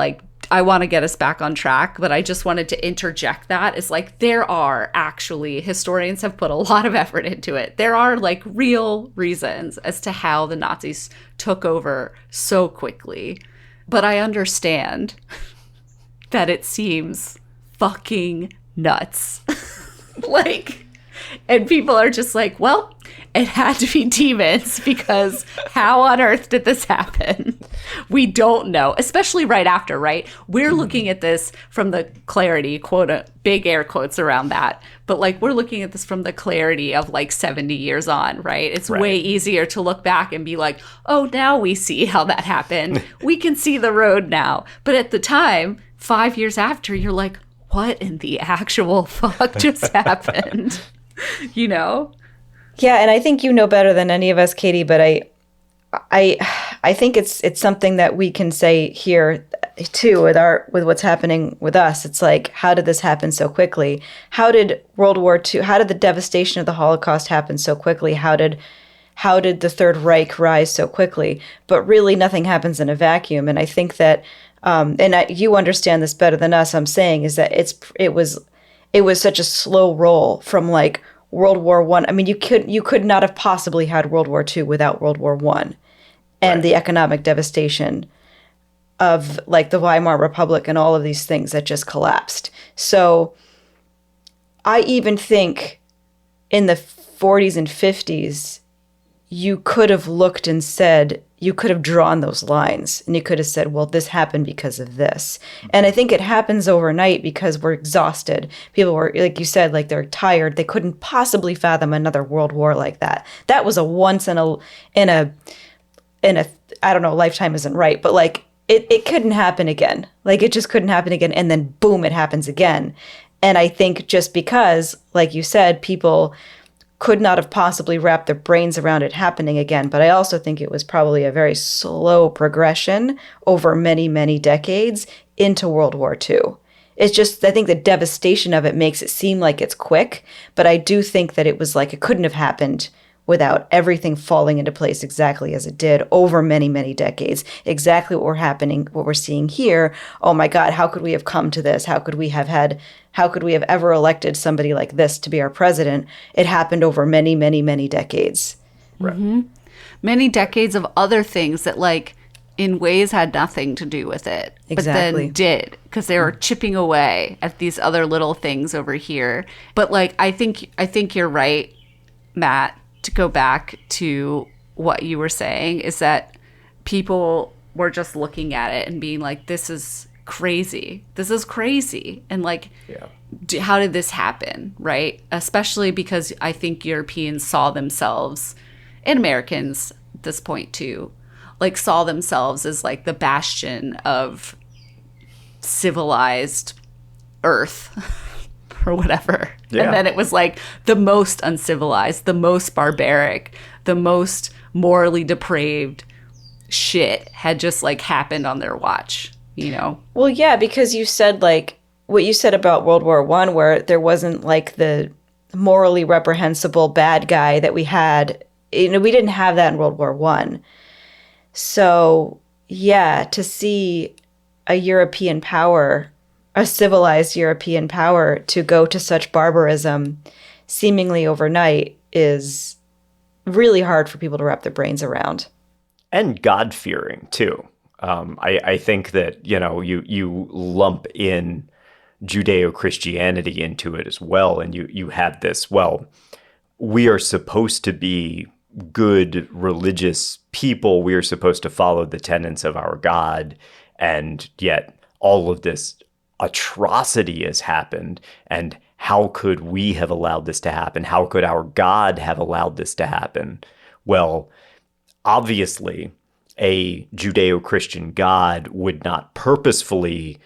I want to get us back on track, but I just wanted to interject that is there are actually, historians have put a lot of effort into it. There are real reasons as to how the Nazis took over so quickly. But I understand that it seems fucking nuts. And people are just well, it had to be demons, because how on earth did this happen? We don't know, especially right after, right? We're looking at this from the clarity, quote, big air quotes around that. But we're looking at this from the clarity of 70 years on, right? It's way easier to look back and be oh, now we see how that happened. We can see the road now. But at the time, 5 years after, you're what in the actual fuck just happened? You know? Yeah, and I think you know better than any of us, Katie, but I think it's something that we can say here too with what's happening with us. It's how did this happen so quickly? How did World War II, how did the devastation of the Holocaust happen so quickly? How did the Third Reich rise so quickly? But really nothing happens in a vacuum. And I think that you understand this better than us, I'm saying, is that it was such a slow roll from World War I. I mean, you could not have possibly had World War II without World War I and the economic devastation of like the Weimar Republic and all of these things that just collapsed. So I even think in the 40s and 50s, you could have looked and said, you could have drawn those lines and you could have said, well, this happened because of this. And I think it happens overnight because we're exhausted. People were, like you said, like they're tired. They couldn't possibly fathom another world war like that. That was a once in a I don't know, lifetime isn't right, but like it couldn't happen again. Like it just couldn't happen again. And then boom, it happens again. And I think just because, like you said, people could not have possibly wrapped their brains around it happening again. But I also think it was probably a very slow progression over many, many decades into World War II. It's just, I think the devastation of it makes it seem like it's quick, but I do think that it was like it couldn't have happened without everything falling into place exactly as it did over many, many decades. Exactly what we're seeing here. Oh my God, how could we have come to this? How could we have ever elected somebody like this to be our president? It happened over many, many, many decades. Mm-hmm. Many decades of other things that like in ways had nothing to do with it, but then did, because they were chipping away at these other little things over here. But like, I think you're right, Matt, to go back to what you were saying is that people were just looking at it and being like, this is crazy. This is crazy. And like, how did this happen? Right. Especially because I think Europeans saw themselves, and Americans at this point too, like saw themselves as like the bastion of civilized Earth. Or whatever. Yeah. And then it was like the most uncivilized, the most barbaric, the most morally depraved shit had just like happened on their watch, you know? Well, yeah, because you said like what you said about World War I, where there wasn't like the morally reprehensible bad guy that we had. You know, we didn't have that in World War I. So yeah, to see a European power, a civilized European power, to go to such barbarism seemingly overnight is really hard for people to wrap their brains around. And God-fearing, too. I think that, you know, you lump in Judeo-Christianity into it as well, and you have this, well, we are supposed to be good religious people. We are supposed to follow the tenets of our God, and yet all of this atrocity has happened, and how could we have allowed this to happen? How could our God have allowed this to happen? Well, obviously, a Judeo-Christian God would not purposefully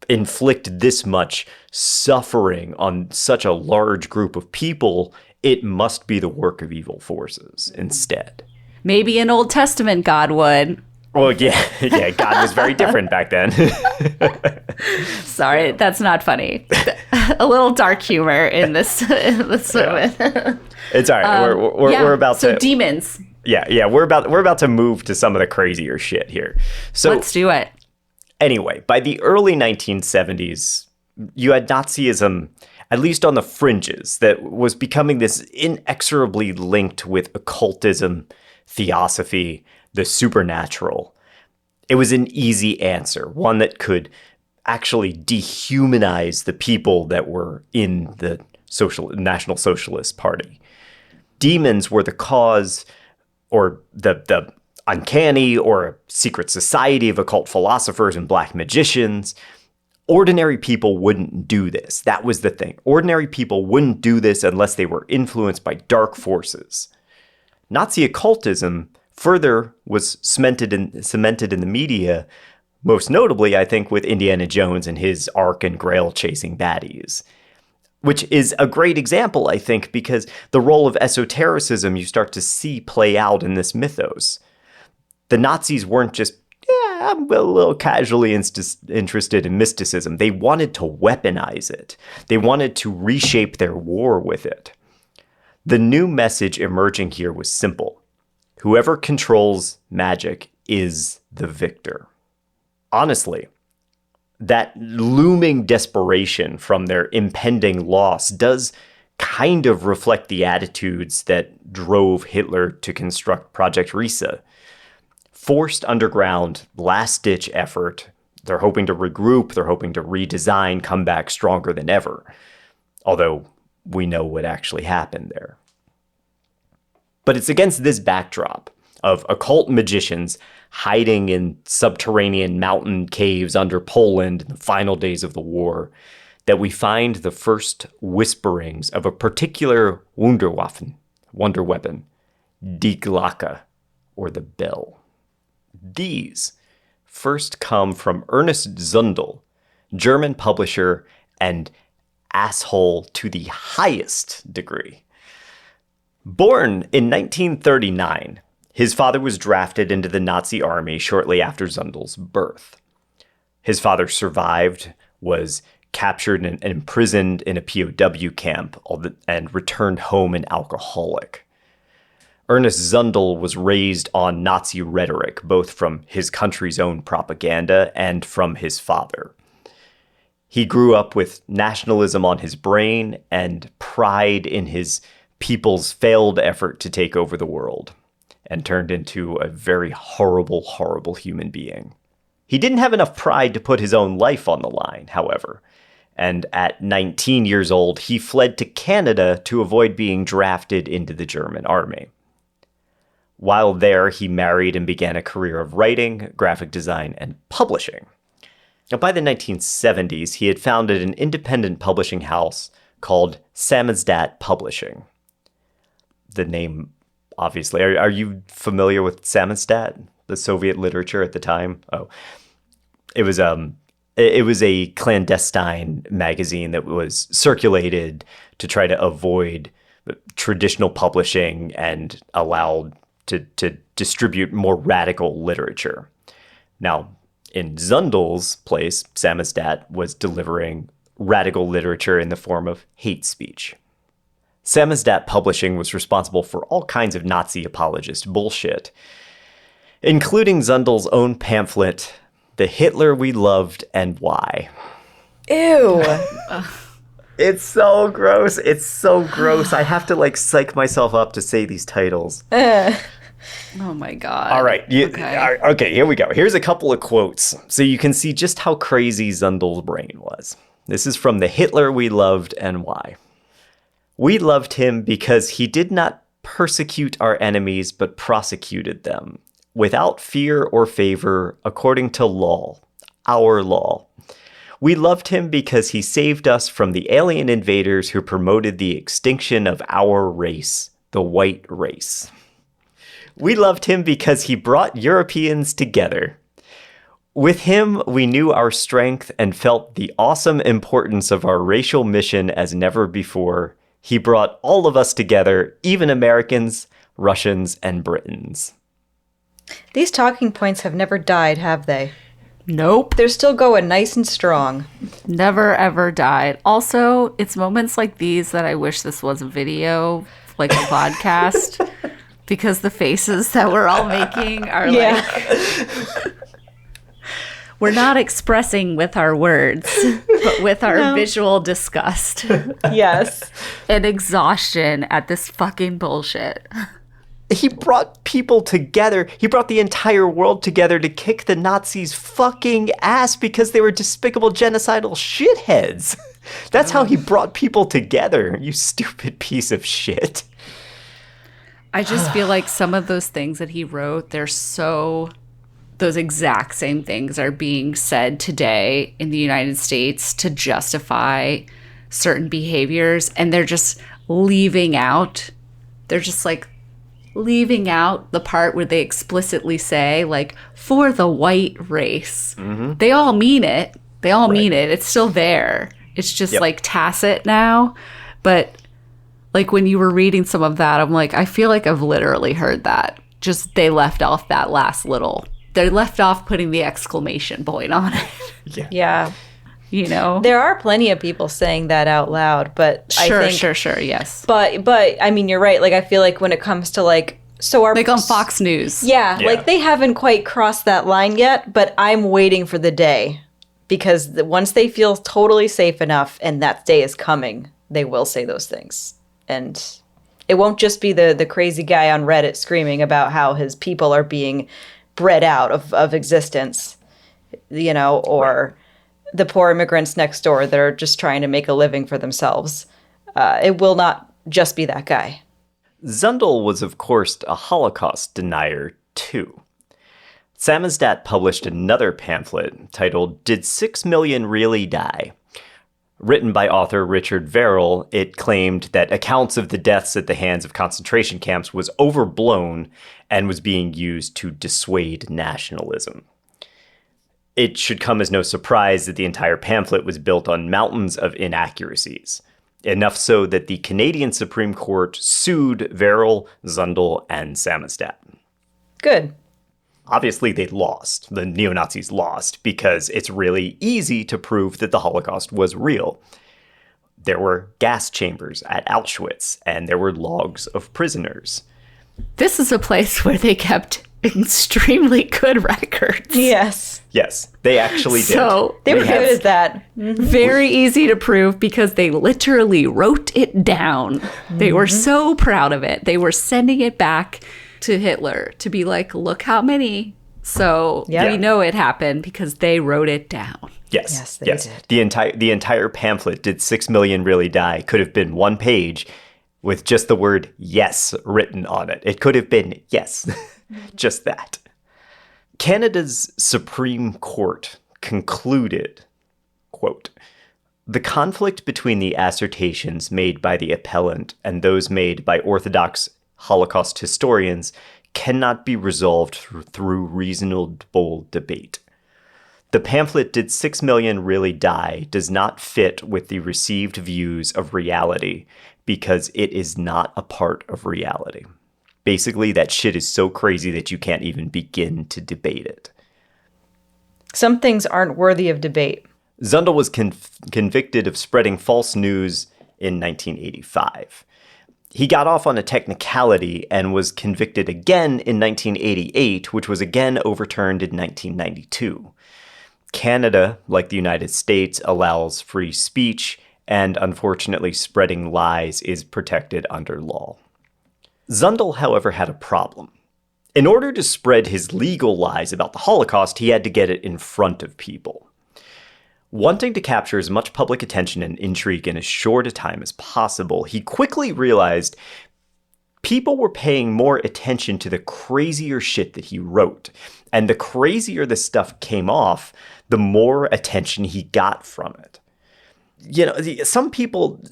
inflict this much suffering on such a large group of people. It must be the work of evil forces instead. Maybe an Old Testament God would. Well, yeah, God was very different back then. Sorry, that's not funny. A little dark humor in this moment. It's all right. We're about to. So demons. Yeah. We're about to move to some of the crazier shit here. So let's do it. Anyway, by the early 1970s, you had Nazism, at least on the fringes, that was becoming this inexorably linked with occultism, theosophy, the supernatural. It was an easy answer, one that could actually dehumanize the people that were in the National Socialist Party. Demons were the cause, or the uncanny, or a secret society of occult philosophers and black magicians. Ordinary people wouldn't do this. That was the thing. Ordinary people wouldn't do this unless they were influenced by dark forces. Nazi occultism further was cemented in the media, most notably, I think, with Indiana Jones and his Ark and Grail chasing baddies, which is a great example, I think, because the role of esotericism you start to see play out in this mythos. The Nazis weren't just, I'm a little casually interested in mysticism. They wanted to weaponize it. They wanted to reshape their war with it. The new message emerging here was simple. Whoever controls magic is the victor. Honestly, that looming desperation from their impending loss does kind of reflect the attitudes that drove Hitler to construct Project Risa. forced underground, last-ditch effort. They're hoping to regroup, they're hoping to redesign, come back stronger than ever. Although we know what actually happened there. But it's against this backdrop of occult magicians hiding in subterranean mountain caves under Poland in the final days of the war that we find the first whisperings of a particular Wunderwaffen, wonder weapon, Die Glocke, or the bell. These first come from Ernest Zundel, German publisher and asshole to the highest degree. Born in 1939, his father was drafted into the Nazi army shortly after Zundel's birth. His father survived, was captured and imprisoned in a POW camp, and returned home an alcoholic. Ernest Zundel was raised on Nazi rhetoric, both from his country's own propaganda and from his father. He grew up with nationalism on his brain and pride in his people's failed effort to take over the world, and turned into a very horrible, horrible human being. He didn't have enough pride to put his own life on the line, however, and at 19 years old, he fled to Canada to avoid being drafted into the German army. While there, he married and began a career of writing, graphic design, and publishing. Now, by the 1970s, he had founded an independent publishing house called Samizdat Publishing. The name, obviously, are you familiar with Samizdat, the Soviet literature at the time? Oh, it was a clandestine magazine that was circulated to try to avoid traditional publishing and allowed to distribute more radical literature. Now, in Zundel's place, Samizdat was delivering radical literature in the form of hate speech. Samizdat Publishing was responsible for all kinds of Nazi apologist bullshit, including Zundel's own pamphlet, The Hitler We Loved and Why. Ew. It's so gross. It's so gross. I have to psych myself up to say these titles. Oh my God. All right. Okay. Okay, here we go. Here's a couple of quotes so you can see just how crazy Zundel's brain was. This is from The Hitler We Loved and Why. We loved him because he did not persecute our enemies but prosecuted them, without fear or favor, according to law, our law. We loved him because he saved us from the alien invaders who promoted the extinction of our race, the white race. We loved him because he brought Europeans together. With him, we knew our strength and felt the awesome importance of our racial mission as never before. He brought all of us together, even Americans, Russians, and Britons. These talking points have never died, have they? Nope. They're still going nice and strong. Never ever died. Also, it's moments like these that I wish this was a video, like a podcast, because the faces that we're all making are like... We're not expressing with our words, but with our visual disgust. Yes. And exhaustion at this fucking bullshit. He brought people together. He brought the entire world together to kick the Nazis' fucking ass because they were despicable genocidal shitheads. That's how he brought people together, you stupid piece of shit. I just feel like some of those things that he wrote, those exact same things are being said today in the United States to justify certain behaviors, and they're just leaving out the part where they explicitly say, like, for the white race. Mm-hmm. They all mean it. Mean it. It's still there. It's just like tacit now. But like when you were reading some of that, I'm like, I feel like I've literally heard that. Just they left off that last little. They left off putting the exclamation point on it. Yeah. You know? There are plenty of people saying that out loud, but Sure, yes. But I mean, you're right. Like, I feel like when it comes to like on Fox News. Yeah, like they haven't quite crossed that line yet, but I'm waiting for the day because once they feel totally safe enough and that day is coming, they will say those things. And it won't just be the crazy guy on Reddit screaming about how his people are being bred out of existence, or the poor immigrants next door that are just trying to make a living for themselves. It will not just be that guy. Zundel was, of course, a Holocaust denier, too. Samizdat published another pamphlet titled Did 6 Million Really Die? Written by author Richard Verrill, it claimed that accounts of the deaths at the hands of concentration camps was overblown and was being used to dissuade nationalism. It should come as no surprise that the entire pamphlet was built on mountains of inaccuracies, enough so that the Canadian Supreme Court sued Verrill, Zundel, and Samizdat. Good. Obviously, they lost. The neo-Nazis lost because it's really easy to prove that the Holocaust was real. There were gas chambers at Auschwitz, and there were logs of prisoners. This is a place where they kept extremely good records. Yes. Yes, they actually did. So They were good at that. very easy to prove because they literally wrote it down. They were so proud of it. They were sending it back to Hitler to be like, look how many. So we know it happened because they wrote it down. Yes, they yes. did. The entire pamphlet, Did 6 Million Really Die, could have been one page with just the word yes written on it. It could have been yes, just that. Canada's Supreme Court concluded, quote, the conflict between the assertions made by the appellant and those made by Orthodox Holocaust historians cannot be resolved through reasonable debate. The pamphlet Did 6 Million Really Die does not fit with the received views of reality because it is not a part of reality. Basically, that shit is so crazy that you can't even begin to debate it. Some things aren't worthy of debate. Zundel was convicted of spreading false news in 1985. He got off on a technicality and was convicted again in 1988, which was again overturned in 1992. Canada, like the United States, allows free speech, and unfortunately spreading lies is protected under law. Zundel, however, had a problem. In order to spread his legal lies about the Holocaust, he had to get it in front of people. Wanting to capture as much public attention and intrigue in as short a time as possible, he quickly realized people were paying more attention to the crazier shit that he wrote. And the crazier the stuff came off, the more attention he got from it. Some people,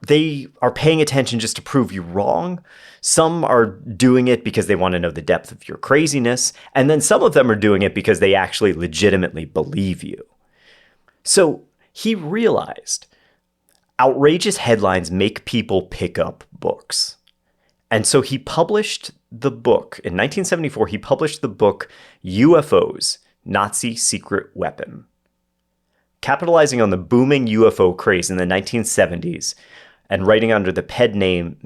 they are paying attention just to prove you wrong. Some are doing it because they want to know the depth of your craziness. And then some of them are doing it because they actually legitimately believe you. So he realized outrageous headlines make people pick up books. And so he published the book. In 1974, he published the book UFOs, Nazi Secret Weapon. Capitalizing on the booming UFO craze in the 1970s and writing under the pen name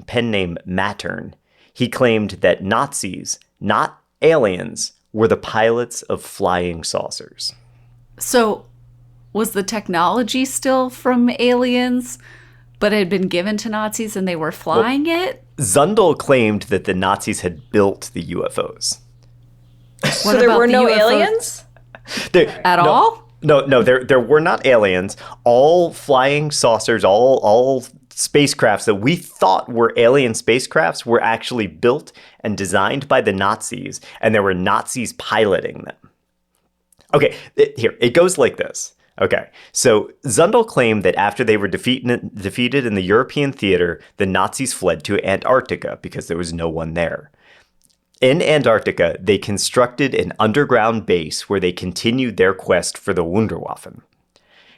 Mattern, he claimed that Nazis, not aliens, were the pilots of flying saucers. So was the technology still from aliens, but it had been given to Nazis and they were flying it? Zundel claimed that the Nazis had built the UFOs. So there were no aliens? All? No, there were not aliens. All flying saucers, all spacecrafts that we thought were alien spacecrafts were actually built and designed by the Nazis, and there were Nazis piloting them. Okay, it goes like this. Okay, so Zundel claimed that after they were defeated in the European theater, the Nazis fled to Antarctica because there was no one there. In Antarctica, they constructed an underground base where they continued their quest for the Wunderwaffen.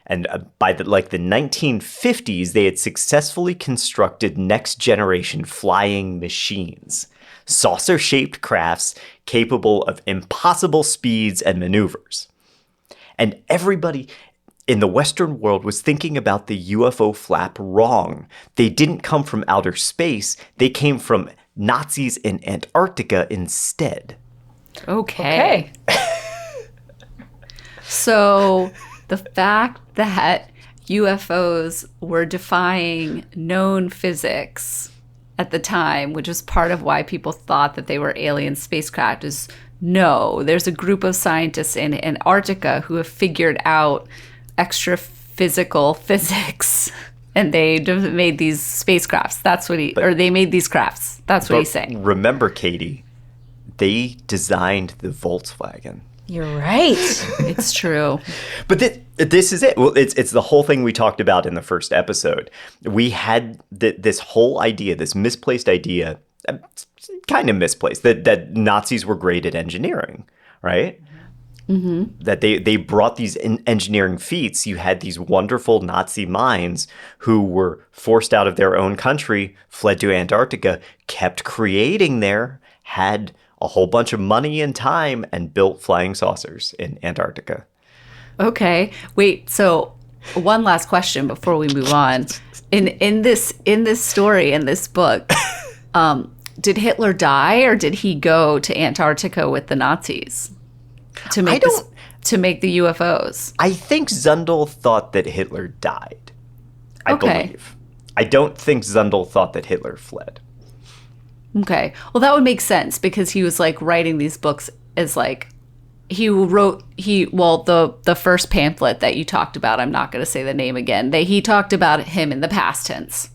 And by the 1950s, they had successfully constructed next-generation flying machines, saucer-shaped crafts capable of impossible speeds and maneuvers. And everybody in the Western world was thinking about the UFO flap wrong. They didn't come from outer space. They came from Nazis in Antarctica instead. Okay. So the fact that UFOs were defying known physics at the time, which was part of why people thought that they were alien spacecraft, is no, there's a group of scientists in Antarctica who have figured out extra physical physics, and they made these spacecrafts. That's what they made these crafts. That's what he's saying. Remember, Katie, they designed the Volkswagen. You're right. It's true. But this is it. Well, it's the whole thing we talked about in the first episode. We had this whole idea, this misplaced idea, kind of misplaced, that Nazis were great at engineering, right? Mm-hmm. That they brought these engineering feats. You had these wonderful Nazi minds who were forced out of their own country, fled to Antarctica, kept creating there, had a whole bunch of money and time, and built flying saucers in Antarctica. Okay. Wait, so one last question before we move on. In this story, in this book, did Hitler die, or did he go to Antarctica with the Nazis to make the UFOs? I think Zundel thought that Hitler died. I Okay. believe. I don't think Zundel thought that Hitler fled. Okay. Well, that would make sense because he was like writing these books as like the first pamphlet that you talked about, I'm not going to say the name again. He talked about him in the past tense.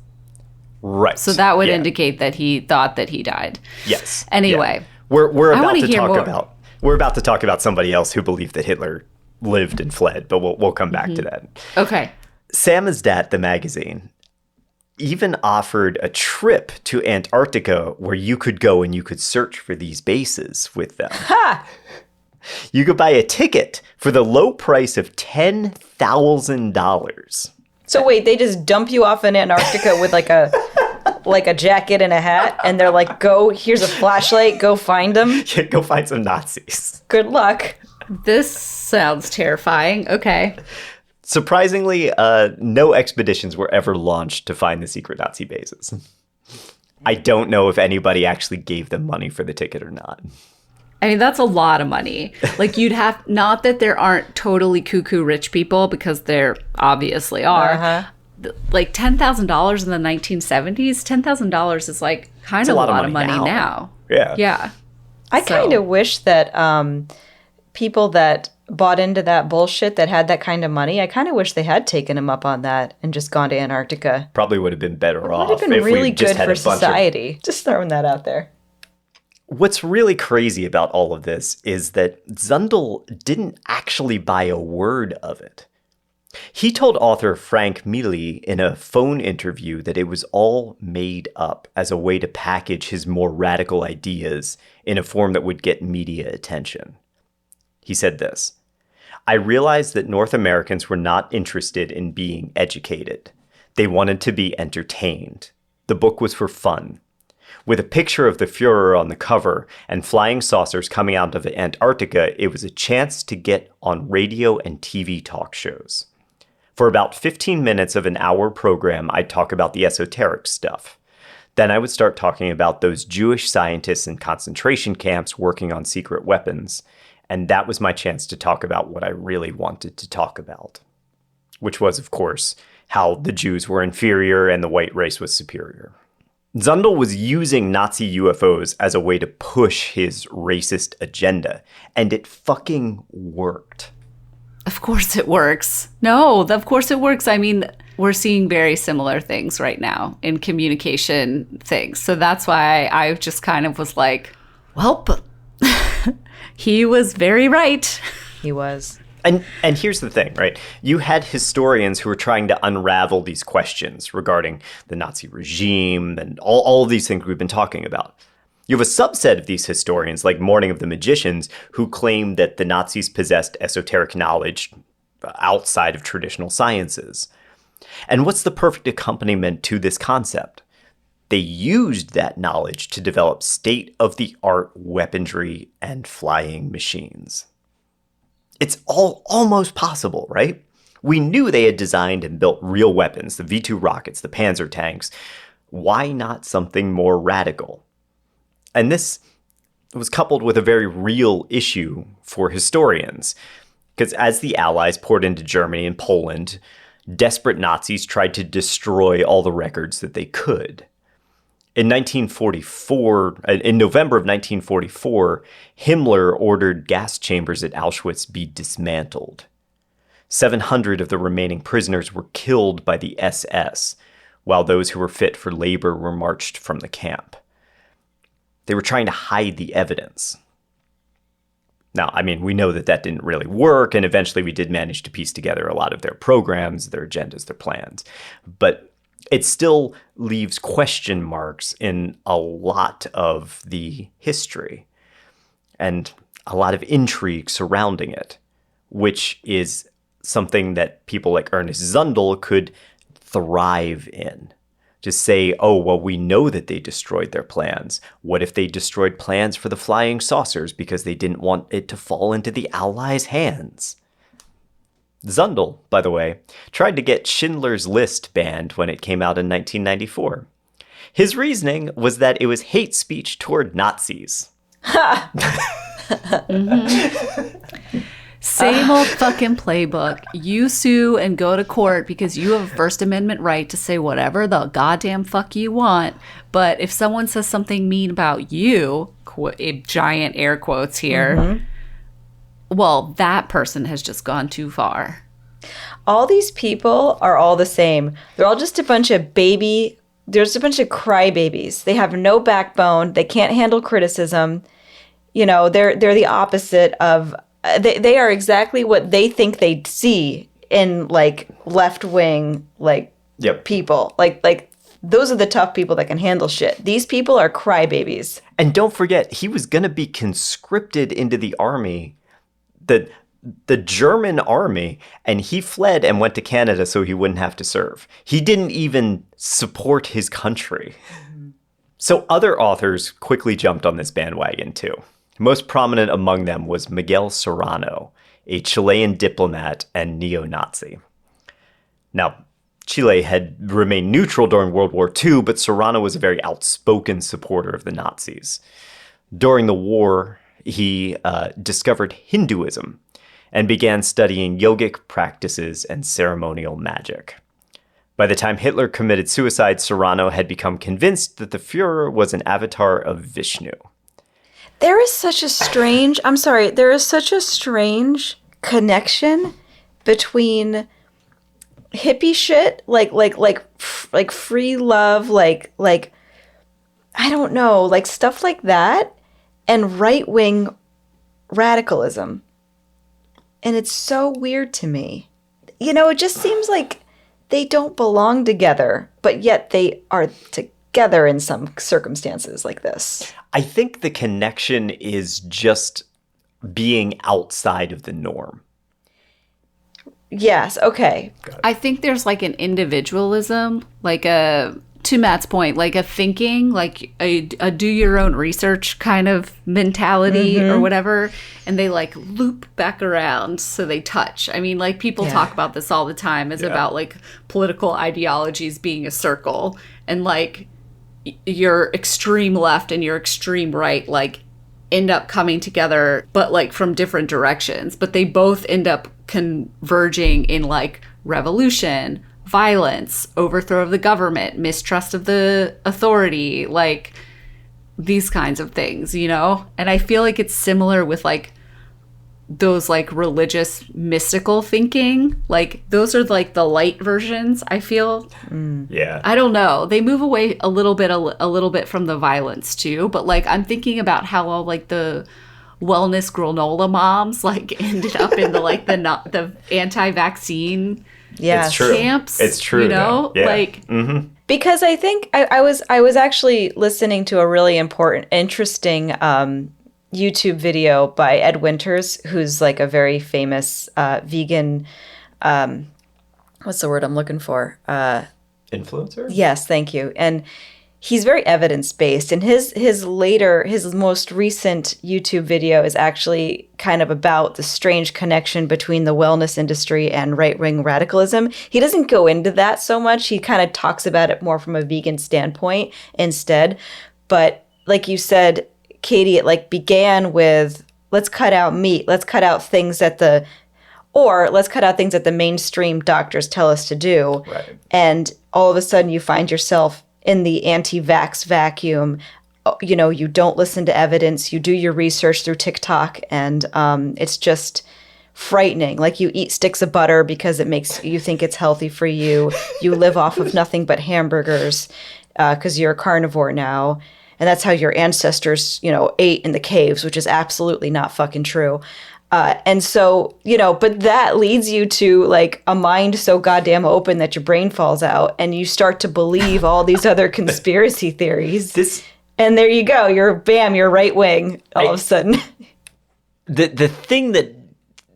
Right. So that would indicate that he thought that he died. Yes. Anyway, Yeah. We're I about wanna to hear talk more. about we're about to talk about somebody else who believed that Hitler lived and fled, but we'll come back to that. Okay. Samizdat, the magazine, even offered a trip to Antarctica where you could go and you could search for these bases with them. Ha! You could buy a ticket for the low price of $10,000. So wait, they just dump you off in Antarctica with like a jacket and a hat, and they're like, "Go, here's a flashlight, go find them. Go find some Nazis. Good luck." This sounds terrifying. Okay. Surprisingly, no expeditions were ever launched to find the secret Nazi bases. I don't know if anybody actually gave them money for the ticket or not. I mean, that's a lot of money. Like, you'd have, not that there aren't totally cuckoo rich people, because there obviously are. Uh-huh. Like $10,000 in the 1970s, $10,000 is like kind of a lot of money now. Yeah. Yeah. I kind of wish that people that bought into that bullshit, that had that kind of money, I kind of wish they had taken him up on that and just gone to Antarctica. Probably would have been better off. Would have been if really we just good had for a bunch of- society. Just throwing that out there. What's really crazy about all of this is that Zundel didn't actually buy a word of it. He told author Frank Mealy in a phone interview that it was all made up as a way to package his more radical ideas in a form that would get media attention. He said this: "I realized that North Americans were not interested in being educated. They wanted to be entertained. The book was for fun. With a picture of the Fuhrer on the cover and flying saucers coming out of Antarctica, it was a chance to get on radio and TV talk shows. For about 15 minutes of an hour program, I'd talk about the esoteric stuff. Then I would start talking about those Jewish scientists in concentration camps working on secret weapons. And that was my chance to talk about what I really wanted to talk about." Which was, of course, how the Jews were inferior and the white race was superior. Zundel was using Nazi UFOs as a way to push his racist agenda, and it fucking worked. Of course it works. No, of course it works. I mean, we're seeing very similar things right now in communication things. So that's why I just kind of was like, well, he was very right. He was. And here's the thing, right? You had historians who were trying to unravel these questions regarding the Nazi regime and all of these things we've been talking about. You have a subset of these historians, like Morning of the Magicians, who claim that the Nazis possessed esoteric knowledge outside of traditional sciences. And what's the perfect accompaniment to this concept? They used that knowledge to develop state-of-the-art weaponry and flying machines. It's all almost possible, right? We knew they had designed and built real weapons, the V-2 rockets, the Panzer tanks. Why not something more radical? And this was coupled with a very real issue for historians, because as the Allies poured into Germany and Poland, desperate Nazis tried to destroy all the records that they could. In 1944, in November of 1944, Himmler ordered gas chambers at Auschwitz be dismantled. 700 of the remaining prisoners were killed by the SS, while those who were fit for labor were marched from the camp. They were trying to hide the evidence. Now, I mean, we know that that didn't really work, and eventually we did manage to piece together a lot of their programs, their agendas, their plans. But it still leaves question marks in a lot of the history and a lot of intrigue surrounding it, which is something that people like Ernest Zundel could thrive in. Just say, oh, well, we know that they destroyed their plans. What if they destroyed plans for the flying saucers because they didn't want it to fall into the Allies' hands? Zundel, by the way, tried to get Schindler's List banned when it came out in 1994. His reasoning was that it was hate speech toward Nazis. Same old fucking playbook. You sue and go to court because you have a First Amendment right to say whatever the goddamn fuck you want. But if someone says something mean about you, giant air quotes here, well, that person has just gone too far. All these people are all the same. They're all just a bunch of there's a bunch of crybabies. They have no backbone. They can't handle criticism. You know, they're the opposite of... They are exactly what they think they see in like left wing people. Like those are the tough people that can handle shit. These people are crybabies. And don't forget, he was going to be conscripted into the army, the German army, and he fled and went to Canada so he wouldn't have to serve. He didn't even support his country. So other authors quickly jumped on this bandwagon too. Most prominent among them was Miguel Serrano, a Chilean diplomat and neo-Nazi. Now, Chile had remained neutral during World War II, but Serrano was a very outspoken supporter of the Nazis. During the war, he discovered Hinduism and began studying yogic practices and ceremonial magic. By the time Hitler committed suicide, Serrano had become convinced that the Führer was an avatar of Vishnu. There is such a strange connection between hippie shit, like free love, like I don't know, like stuff like that, and right-wing radicalism. And it's so weird to me. You know, it just seems like they don't belong together, but yet they are together in some circumstances like this. I think the connection is just being outside of the norm. Yes, okay. I think there's like an individualism, like to Matt's point, like a thinking, like a do your own research kind of mentality or whatever. And they like loop back around so they touch. I mean, like people talk about this all the time. It's about like political ideologies being a circle, and like your extreme left and your extreme right like end up coming together, but like from different directions. But they both end up converging in like revolution, violence, overthrow of the government, mistrust of the authority, like these kinds of things, you know? And I feel like it's similar with like those like religious mystical thinking. Like those are like the light versions, I feel. Yeah. I don't know. They move away a little bit from the violence too, but like I'm thinking about how all like the wellness granola moms like ended up in the anti-vaccine It's true. camps. It's true. You know? Yeah. Like Because I think I was actually listening to a really interesting YouTube video by Ed Winters, who's like a very famous vegan, what's the word I'm looking for? Influencer? Yes, thank you. And he's very evidence-based, and his most recent YouTube video is actually kind of about the strange connection between the wellness industry and right-wing radicalism. He doesn't go into that so much. He kind of talks about it more from a vegan standpoint instead. But like you said, Katie, it like began with, let's cut out meat, let's cut out things that the mainstream doctors tell us to do. Right. And all of a sudden you find yourself in the anti-vax vacuum. You know, you don't listen to evidence. You do your research through TikTok, and it's just frightening. Like, you eat sticks of butter because it makes you think it's healthy for you. You live off of nothing but hamburgers because you're a carnivore now. And that's how your ancestors, you know, ate in the caves, which is absolutely not fucking true. And so, you know, but that leads you to like a mind so goddamn open that your brain falls out and you start to believe all these other conspiracy theories. And there you go. You're right wing all of a sudden. The thing that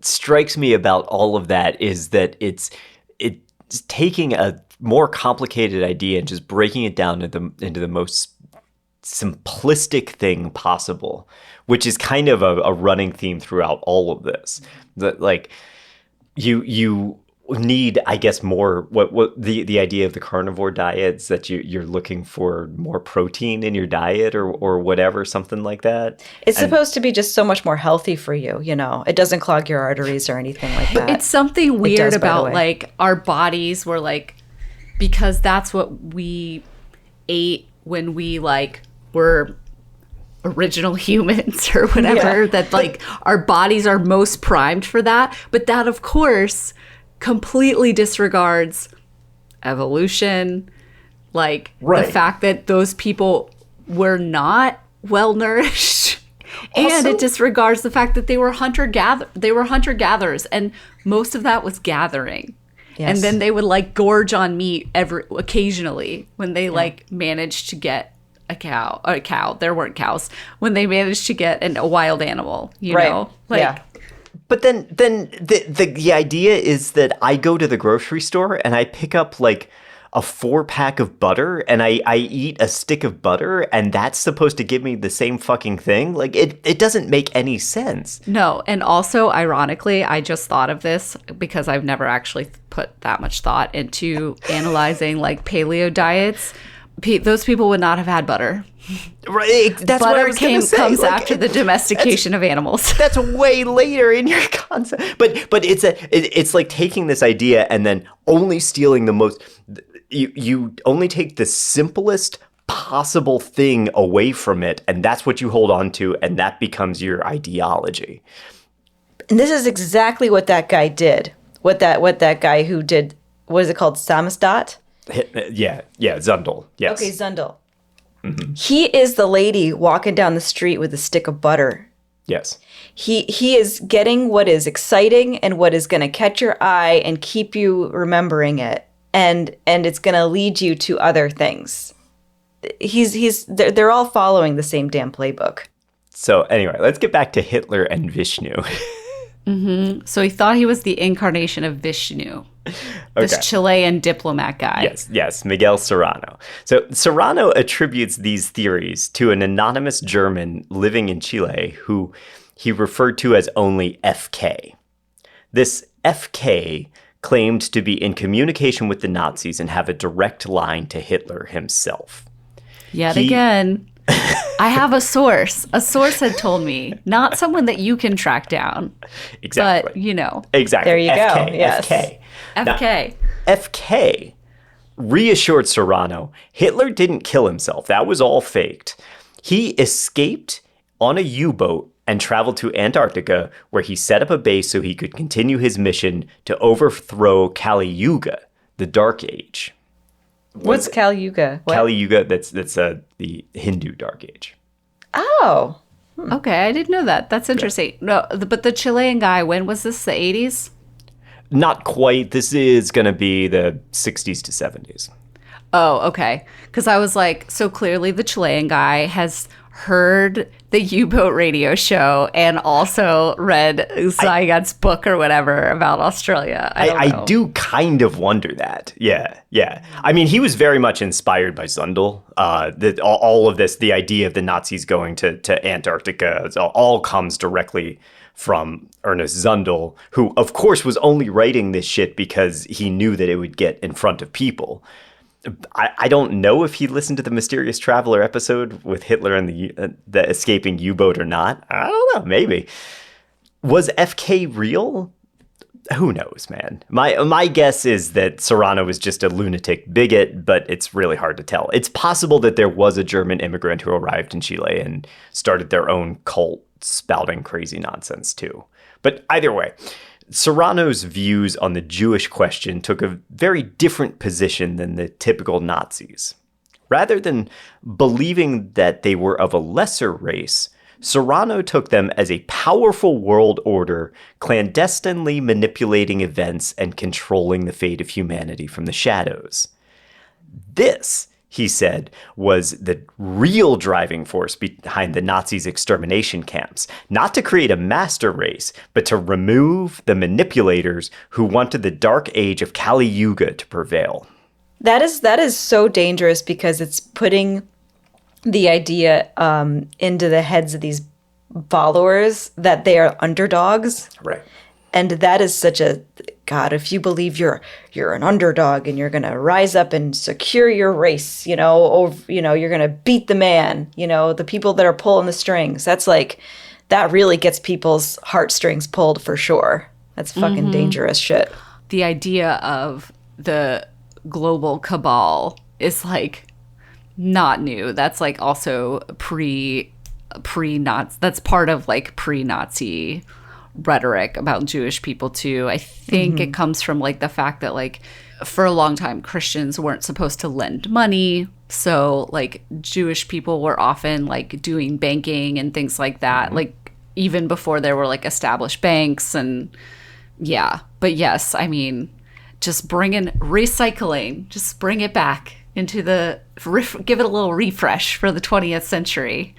strikes me about all of that is that it's taking a more complicated idea and just breaking it down into the most simplistic thing possible, which is kind of a running theme throughout all of this. That like you need, I guess, more what the idea of the carnivore diets, that you're looking for more protein in your diet or whatever, something like that. It's supposed to be just so much more healthy for you, you know. It doesn't clog your arteries or anything like that. It's something weird about like our bodies were like, because that's what we ate when we like were original humans or whatever, that like our bodies are most primed for that. But that, of course, completely disregards evolution, like the fact that those people were not well nourished. And it disregards the fact that they were hunter-gatherers, and most of that was gathering. Yes. And then they would like gorge on meat occasionally when they like managed to get a cow. There weren't cows. When they managed to get a wild animal, you know? Like, But then the idea is that I go to the grocery store and I pick up like a 4-pack of butter and I eat a stick of butter, and that's supposed to give me the same fucking thing? Like, it doesn't make any sense. No. And also, ironically, I just thought of this because I've never actually put that much thought into analyzing like paleo diets. Those people would not have had butter. Right, that's butter what I was going to say. Comes after the domestication of animals. That's way later in your concept. But it's like taking this idea and then only stealing the most. You only take the simplest possible thing away from it, and that's what you hold on to, and that becomes your ideology. And this is exactly what that guy did. What that guy who did, what is it called, Samizdat? Yeah, Zundel. Yes. Okay, Zundel. Mm-hmm. He is the lady walking down the street with a stick of butter. Yes. He is getting what is exciting and what is going to catch your eye and keep you remembering it, and it's going to lead you to other things. They're all following the same damn playbook. So anyway, let's get back to Hitler and Vishnu. Mm-hmm. So he thought he was the incarnation of Vishnu. This Chilean diplomat guy. Yes, Miguel Serrano. So Serrano attributes these theories to an anonymous German living in Chile who he referred to as only FK. This FK claimed to be in communication with the Nazis and have a direct line to Hitler himself. Yet again, I have a source. A source had told me, not someone that you can track down. Exactly. But, you know. Exactly. There you FK, go. Yes. FK. FK. Now, FK reassured Serrano Hitler didn't kill himself. That was all faked. He escaped on a U-boat and traveled to Antarctica, where he set up a base so he could continue his mission to overthrow Kali Yuga, the Dark Age. What's Kali Yuga? Kali Yuga, that's the Hindu Dark Age. Oh. Okay, I didn't know that. That's interesting. No, but the Chilean guy, when was this, the 80s? Not quite. This is going to be the 60s to 70s. Oh, okay. Because I was like, so clearly the Chilean guy has heard the U-boat radio show and also read Zygot's book or whatever about Australia. I do kind of wonder that. Yeah. I mean, he was very much inspired by Zundel. All of this, the idea of the Nazis going to Antarctica, all comes directly from Ernest Zundel, who, of course, was only writing this shit because he knew that it would get in front of people. I don't know if he listened to the Mysterious Traveler episode with Hitler and the escaping U-boat or not. I don't know. Maybe. Was FK real? Who knows, man? My guess is that Serrano was just a lunatic bigot, but it's really hard to tell. It's possible that there was a German immigrant who arrived in Chile and started their own cult spouting crazy nonsense too. But either way, Serrano's views on the Jewish question took a very different position than the typical Nazis. Rather than believing that they were of a lesser race, Serrano took them as a powerful world order, clandestinely manipulating events and controlling the fate of humanity from the shadows. This, he said, was the real driving force behind the Nazis' extermination camps, not to create a master race, but to remove the manipulators who wanted the dark age of Kali Yuga to prevail. That is so dangerous because it's putting the idea into the heads of these followers that they are underdogs. Right. And that is such a, God, if you believe you're an underdog and you're going to rise up and secure your race, you're going to beat the man, the people that are pulling the strings. That's like, that really gets people's heartstrings pulled for sure. That's fucking dangerous shit. The idea of the global cabal is like not new. That's like also pre-Nazi. That's part of like pre-Nazi rhetoric about Jewish people too. I think it comes from like the fact that like for a long time Christians weren't supposed to lend money. So like Jewish people were often like doing banking and things like that. Like even before there were like established banks and yeah. But yes, I mean, just bring in recycling, just bring it back into give it a little refresh for the 20th century.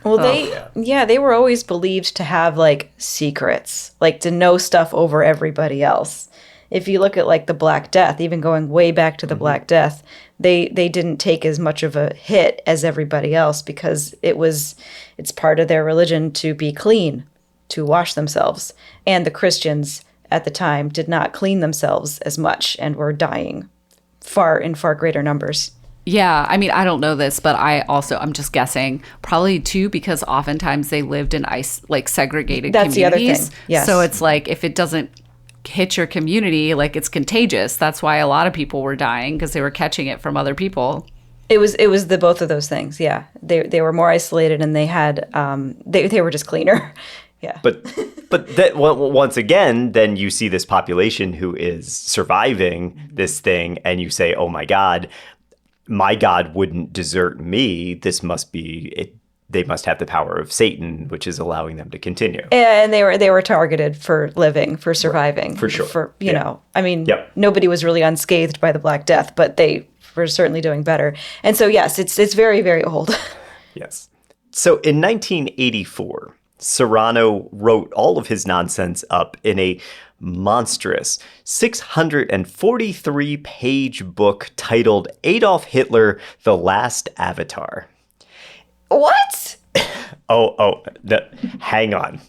Well, they were always believed to have like secrets, like to know stuff over everybody else. If you look at like the Black Death, even going way back to the Black Death, they didn't take as much of a hit as everybody else because it's part of their religion to be clean, to wash themselves. And the Christians at the time did not clean themselves as much and were dying in far greater numbers. Yeah, I mean, I don't know this, but I'm just guessing, probably too, because oftentimes they lived in segregated That's communities. the other thing, yes. So it's like, if it doesn't hit your community, like it's contagious. That's why a lot of people were dying, because they were catching it from other people. It was the both of those things, yeah. They were more isolated and they had, they were just cleaner. Yeah. But that, once again, then you see this population who is surviving this thing and you say, oh my God wouldn't desert me. This must be it. They must have the power of Satan, which is allowing them to continue. And they were targeted for living, for surviving. Right. For sure. For, you know, I mean, nobody was really unscathed by the Black Death, but they were certainly doing better. And so, yes, it's very, very old. Yes. So in 1984, Serrano wrote all of his nonsense up in a monstrous 643-page book titled Adolf Hitler, The Last Avatar. What? Hang on.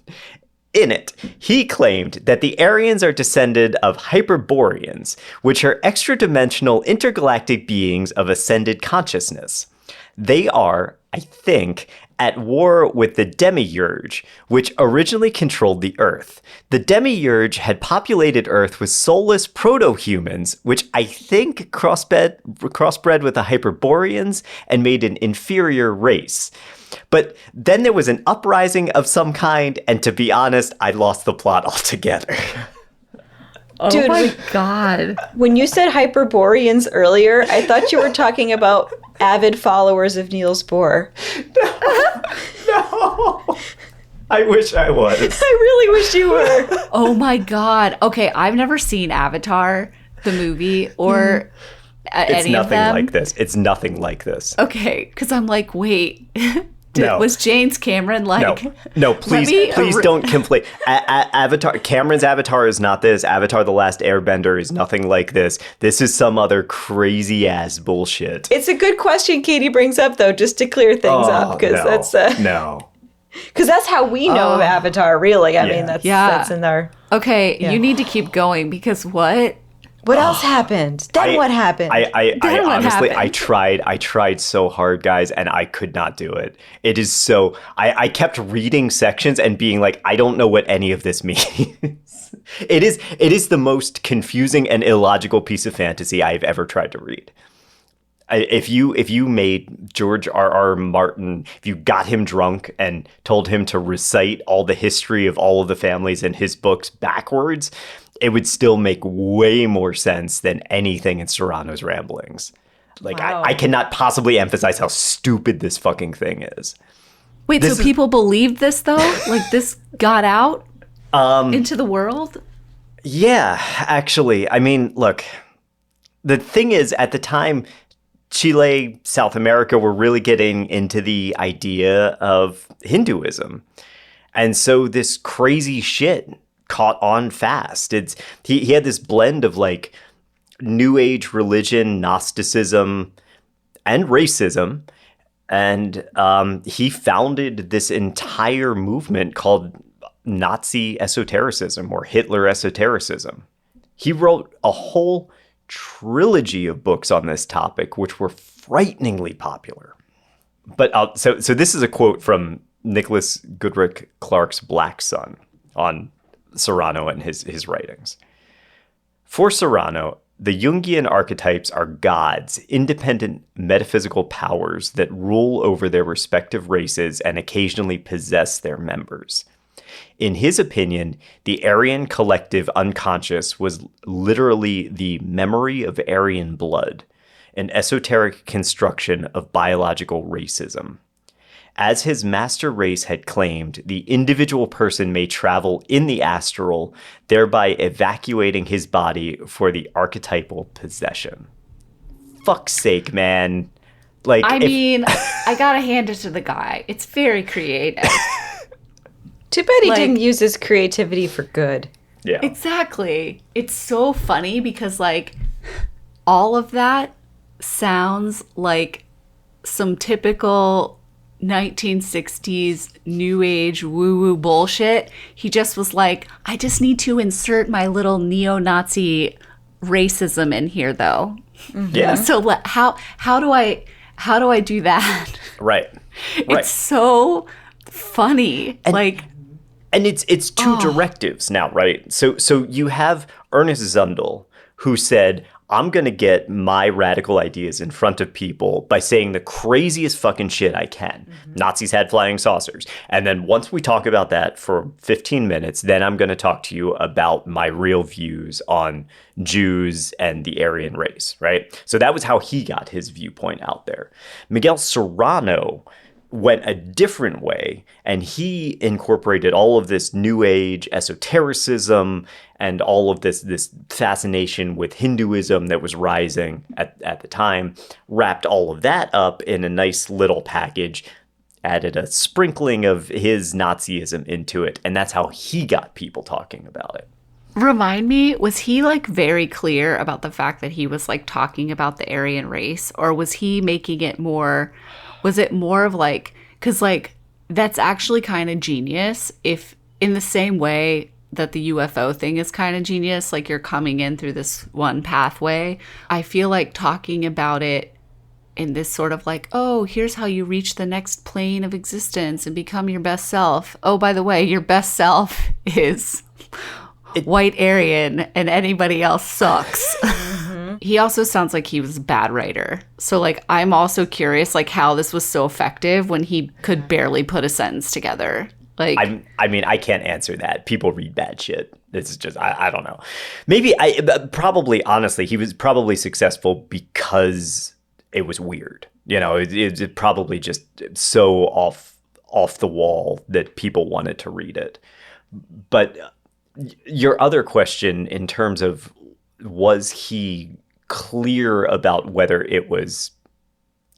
In it, he claimed that the Aryans are descended of Hyperboreans, which are extra-dimensional intergalactic beings of ascended consciousness. They are, I think, at war with the Demiurge, which originally controlled the Earth. The Demiurge had populated Earth with soulless proto-humans, which I think crossbred with the Hyperboreans and made an inferior race. But then there was an uprising of some kind, and to be honest, I lost the plot altogether. Dude, oh my God. When you said Hyperboreans earlier, I thought you were talking about avid followers of Niels Bohr. No. I wish I was. I really wish you were. Oh my God. Okay, I've never seen Avatar, the movie, or any of them. It's nothing like this. Okay, because I'm like, wait. Was James Cameron like... No, please don't conflate. Avatar, Cameron's Avatar is not this. Avatar: The Last Airbender is nothing like this. This is some other crazy-ass bullshit. It's a good question Katie brings up, though, just to clear things up, because that's... No. Because that's how we know of Avatar, really. I mean, that's in our... Okay, you need to keep going, because what? What else happened? Then what happened? I Then what honestly, happened? I tried so hard, guys, and I could not do it. It is so, I kept reading sections and being like, I don't know what any of this means. It is the most confusing and illogical piece of fantasy I've ever tried to read. If you made George R.R. Martin, if you got him drunk and told him to recite all the history of all of the families in his books backwards, it would still make way more sense than anything in Serrano's ramblings. Like, Wow. I cannot possibly emphasize how stupid this fucking thing is. Wait, This so is- people believed this though? Like this got out into the world? Yeah, actually. I mean, look, the thing is, at the time, Chile, South America were really getting into the idea of Hinduism. And so this crazy shit caught on fast. He had this blend of like New Age religion, Gnosticism, and racism. And he founded this entire movement called Nazi esotericism or Hitler esotericism. He wrote a whole trilogy of books on this topic, which were frighteningly popular. But so this is a quote from Nicholas Goodrick Clark's Black Sun on Serrano and his writings. For Serrano, the Jungian archetypes are gods, independent metaphysical powers that rule over their respective races and occasionally possess their members. In his opinion, the Aryan collective unconscious was literally the memory of Aryan blood, an esoteric construction of biological racism. As his master race had claimed, the individual person may travel in the astral, thereby evacuating his body for the archetypal possession. Fuck's sake, man. Like, I mean, I gotta hand it to the guy. It's very creative. Too bad he like- didn't use his creativity for good. yeah. Exactly. It's so funny because, like, all of that sounds like some typical 1960s new age woo-woo bullshit. He just was like, I just need to insert my little neo-Nazi racism in here, though. Yeah. So how do I do that? Right. It's so funny. And it's two directives now, right? So you have Ernest Zundel, who said, I'm going to get my radical ideas in front of people by saying the craziest fucking shit I can. Nazis had flying saucers. And then once we talk about that for 15 minutes, then I'm going to talk to you about my real views on Jews and the Aryan race, right? So that was how he got his viewpoint out there. Miguel Serrano went a different way, and he incorporated all of this new age esotericism and all of this fascination with Hinduism that was rising at the time, wrapped all of that up in a nice little package, added a sprinkling of his Nazism into it, and that's how he got people talking about it. Remind me, was he like very clear about the fact that he was like talking about the Aryan race, or was he making it more, was it more of like, because like that's actually kind of genius if in the same way that the UFO thing is kind of genius, like you're coming in through this one pathway. I feel like talking about it in this sort of like, oh, here's how you reach the next plane of existence and become your best self. Oh, by the way, your best self is white Aryan and anybody else sucks. He also sounds like he was a bad writer. So like I'm also curious like how this was so effective when he could barely put a sentence together. Like I mean, I can't answer that. People read bad shit. It's just, I don't know. Maybe, probably, honestly, he was probably successful because it was weird. You know, it probably just so off the wall that people wanted to read it. But your other question in terms of, was he clear about whether it was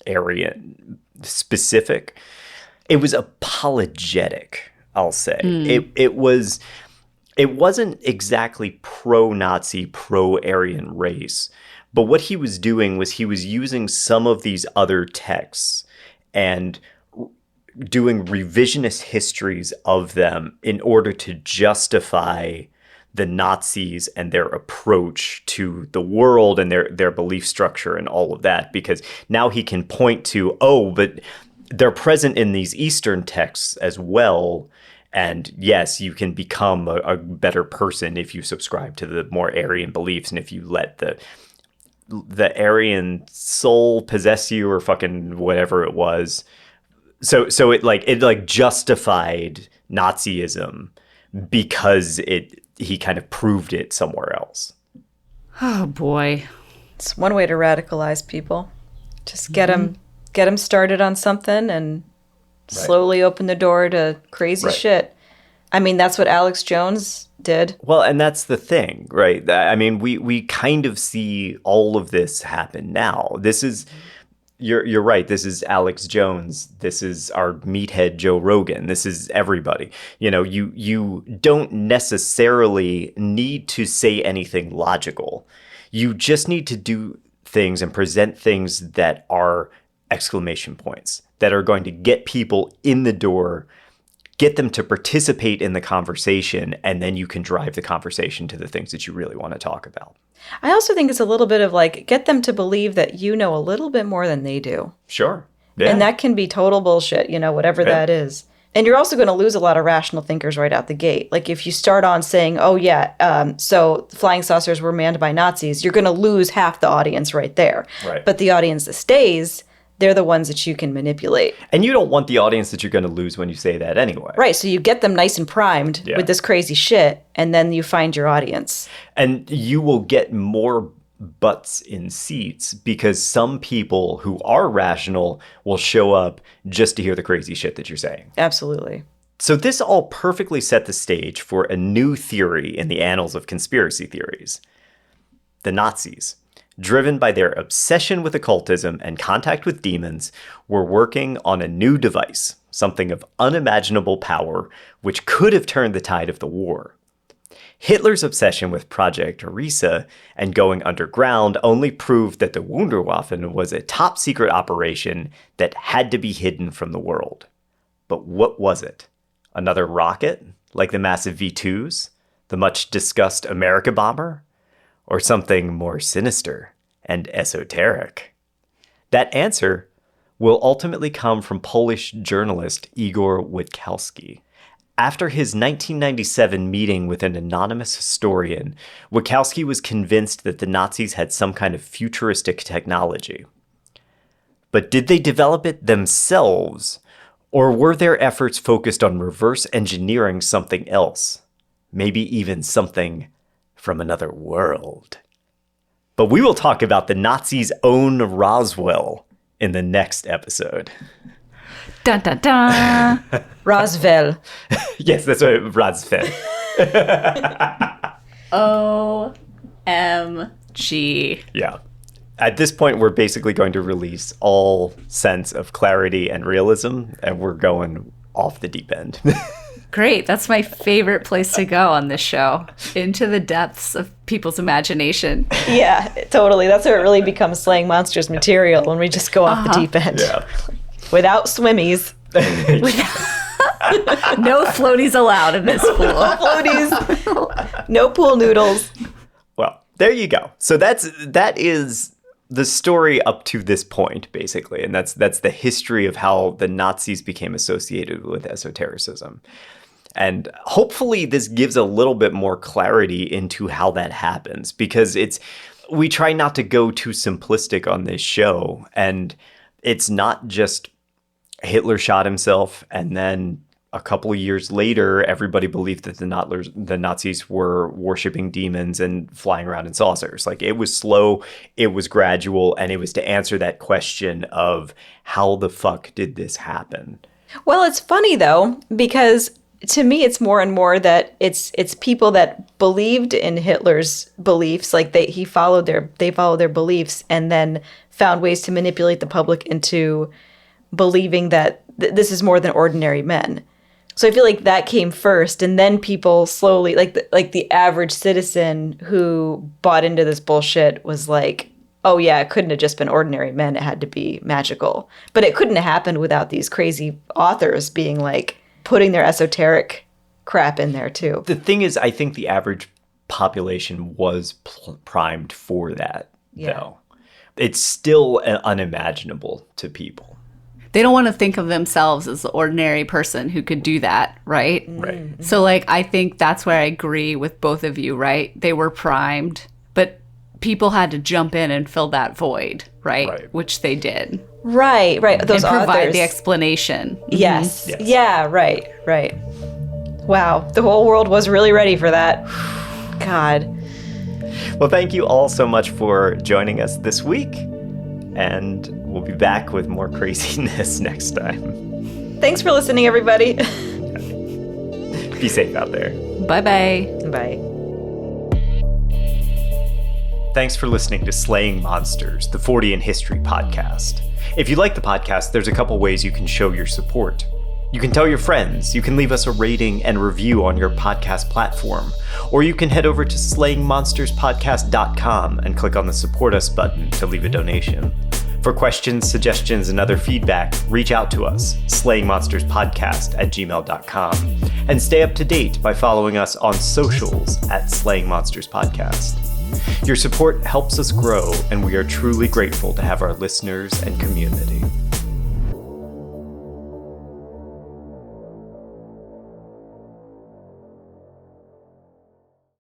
Aryan specific? It was apologetic, I'll say. It wasn't exactly pro-Nazi, pro-Aryan race, but what he was doing was he was using some of these other texts and doing revisionist histories of them in order to justify the Nazis and their approach to the world and their belief structure and all of that, because now he can point to, oh, but they're present in these Eastern texts as well. And yes, you can become a better person if you subscribe to the more Aryan beliefs and if you let the Aryan soul possess you or fucking whatever it was. So it justified Nazism because he kind of proved it somewhere else. Oh boy. It's one way to radicalize people. Just get them started on something and slowly open the door to crazy shit. I mean, that's what Alex Jones did. Well, and that's the thing, right? I mean, we kind of see all of this happen now. This is, you're right. This is Alex Jones. This is our meathead Joe Rogan. This is everybody. You know, you don't necessarily need to say anything logical. You just need to do things and present things that are exclamation points that are going to get people in the door, get them to participate in the conversation, and then you can drive the conversation to the things that you really want to talk about. I also think it's a little bit of like, get them to believe that you know a little bit more than they do. Sure. Yeah. And that can be total bullshit, whatever that is. And you're also going to lose a lot of rational thinkers right out the gate. Like if you start on saying, oh yeah, so flying saucers were manned by Nazis, you're going to lose half the audience right there. Right. But the audience that stays, they're the ones that you can manipulate. And you don't want the audience that you're going to lose when you say that anyway. Right. So you get them nice and primed with this crazy shit, and then you find your audience. And you will get more butts in seats because some people who are rational will show up just to hear the crazy shit that you're saying. Absolutely. So this all perfectly set the stage for a new theory in the annals of conspiracy theories. The Nazis, driven by their obsession with occultism and contact with demons, were working on a new device, something of unimaginable power, which could have turned the tide of the war. Hitler's obsession with Project Orisa and going underground only proved that the Wunderwaffen was a top-secret operation that had to be hidden from the world. But what was it? Another rocket, like the massive V-2s? The much-discussed America bomber? Or something more sinister and esoteric? That answer will ultimately come from Polish journalist Igor Witkowski. After his 1997 meeting with an anonymous historian, Witkowski was convinced that the Nazis had some kind of futuristic technology. But did they develop it themselves, or were their efforts focused on reverse engineering something else? Maybe even something from another world. But we will talk about the Nazis' own Roswell in the next episode. Dun, dun, dun. Roswell. Yes, that's right, Roswell. OMG. Yeah. At this point, we're basically going to release all sense of clarity and realism, and we're going off the deep end. Great. That's my favorite place to go on this show. Into the depths of people's imagination. Yeah, totally. That's where it really becomes Slaying Monsters material, when we just go off the deep end. Yeah. Without swimmies. No floaties allowed in this pool. No floaties. No pool noodles. Well, there you go. So that is the story up to this point, basically. And that's the history of how the Nazis became associated with esotericism. And hopefully this gives a little bit more clarity into how that happens, because we try not to go too simplistic on this show. And it's not just Hitler shot himself and then a couple of years later, everybody believed that the Nazis were worshiping demons and flying around in saucers. Like, it was slow, it was gradual, and it was to answer that question of how the fuck did this happen? Well, it's funny though, because to me, it's more and more that it's people that believed in Hitler's beliefs, like they followed their beliefs, and then found ways to manipulate the public into believing that this is more than ordinary men. So I feel like that came first, and then people slowly, like the average citizen who bought into this bullshit was like, oh yeah, it couldn't have just been ordinary men, it had to be magical. But it couldn't have happened without these crazy authors being like, putting their esoteric crap in there too. The thing is, I think the average population was primed for that, Yeah. though. It's still unimaginable to people. They don't want to think of themselves as the ordinary person who could do that, right? Right. So, like, I think that's where I agree with both of you, right? They were primed, but people had to jump in and fill that void, right? Right. Which they did. Right. Those And provide authors. the explanation. Yes. Yes. Yeah, right. Wow. The whole world was really ready for that. God. Well, thank you all so much for joining us this week. And we'll be back with more craziness next time. Thanks for listening, everybody. Be safe out there. Bye-bye. Bye. Thanks for listening to Slaying Monsters, the 40 in History podcast. If you like the podcast, there's a couple ways you can show your support. You can tell your friends, you can leave us a rating and review on your podcast platform, or you can head over to slayingmonsterspodcast.com and click on the Support Us button to leave a donation. For questions, suggestions, and other feedback, reach out to us, slayingmonsterspodcast@gmail.com, and stay up to date by following us on socials at Slaying Monsters Podcast. Your support helps us grow, and we are truly grateful to have our listeners and community.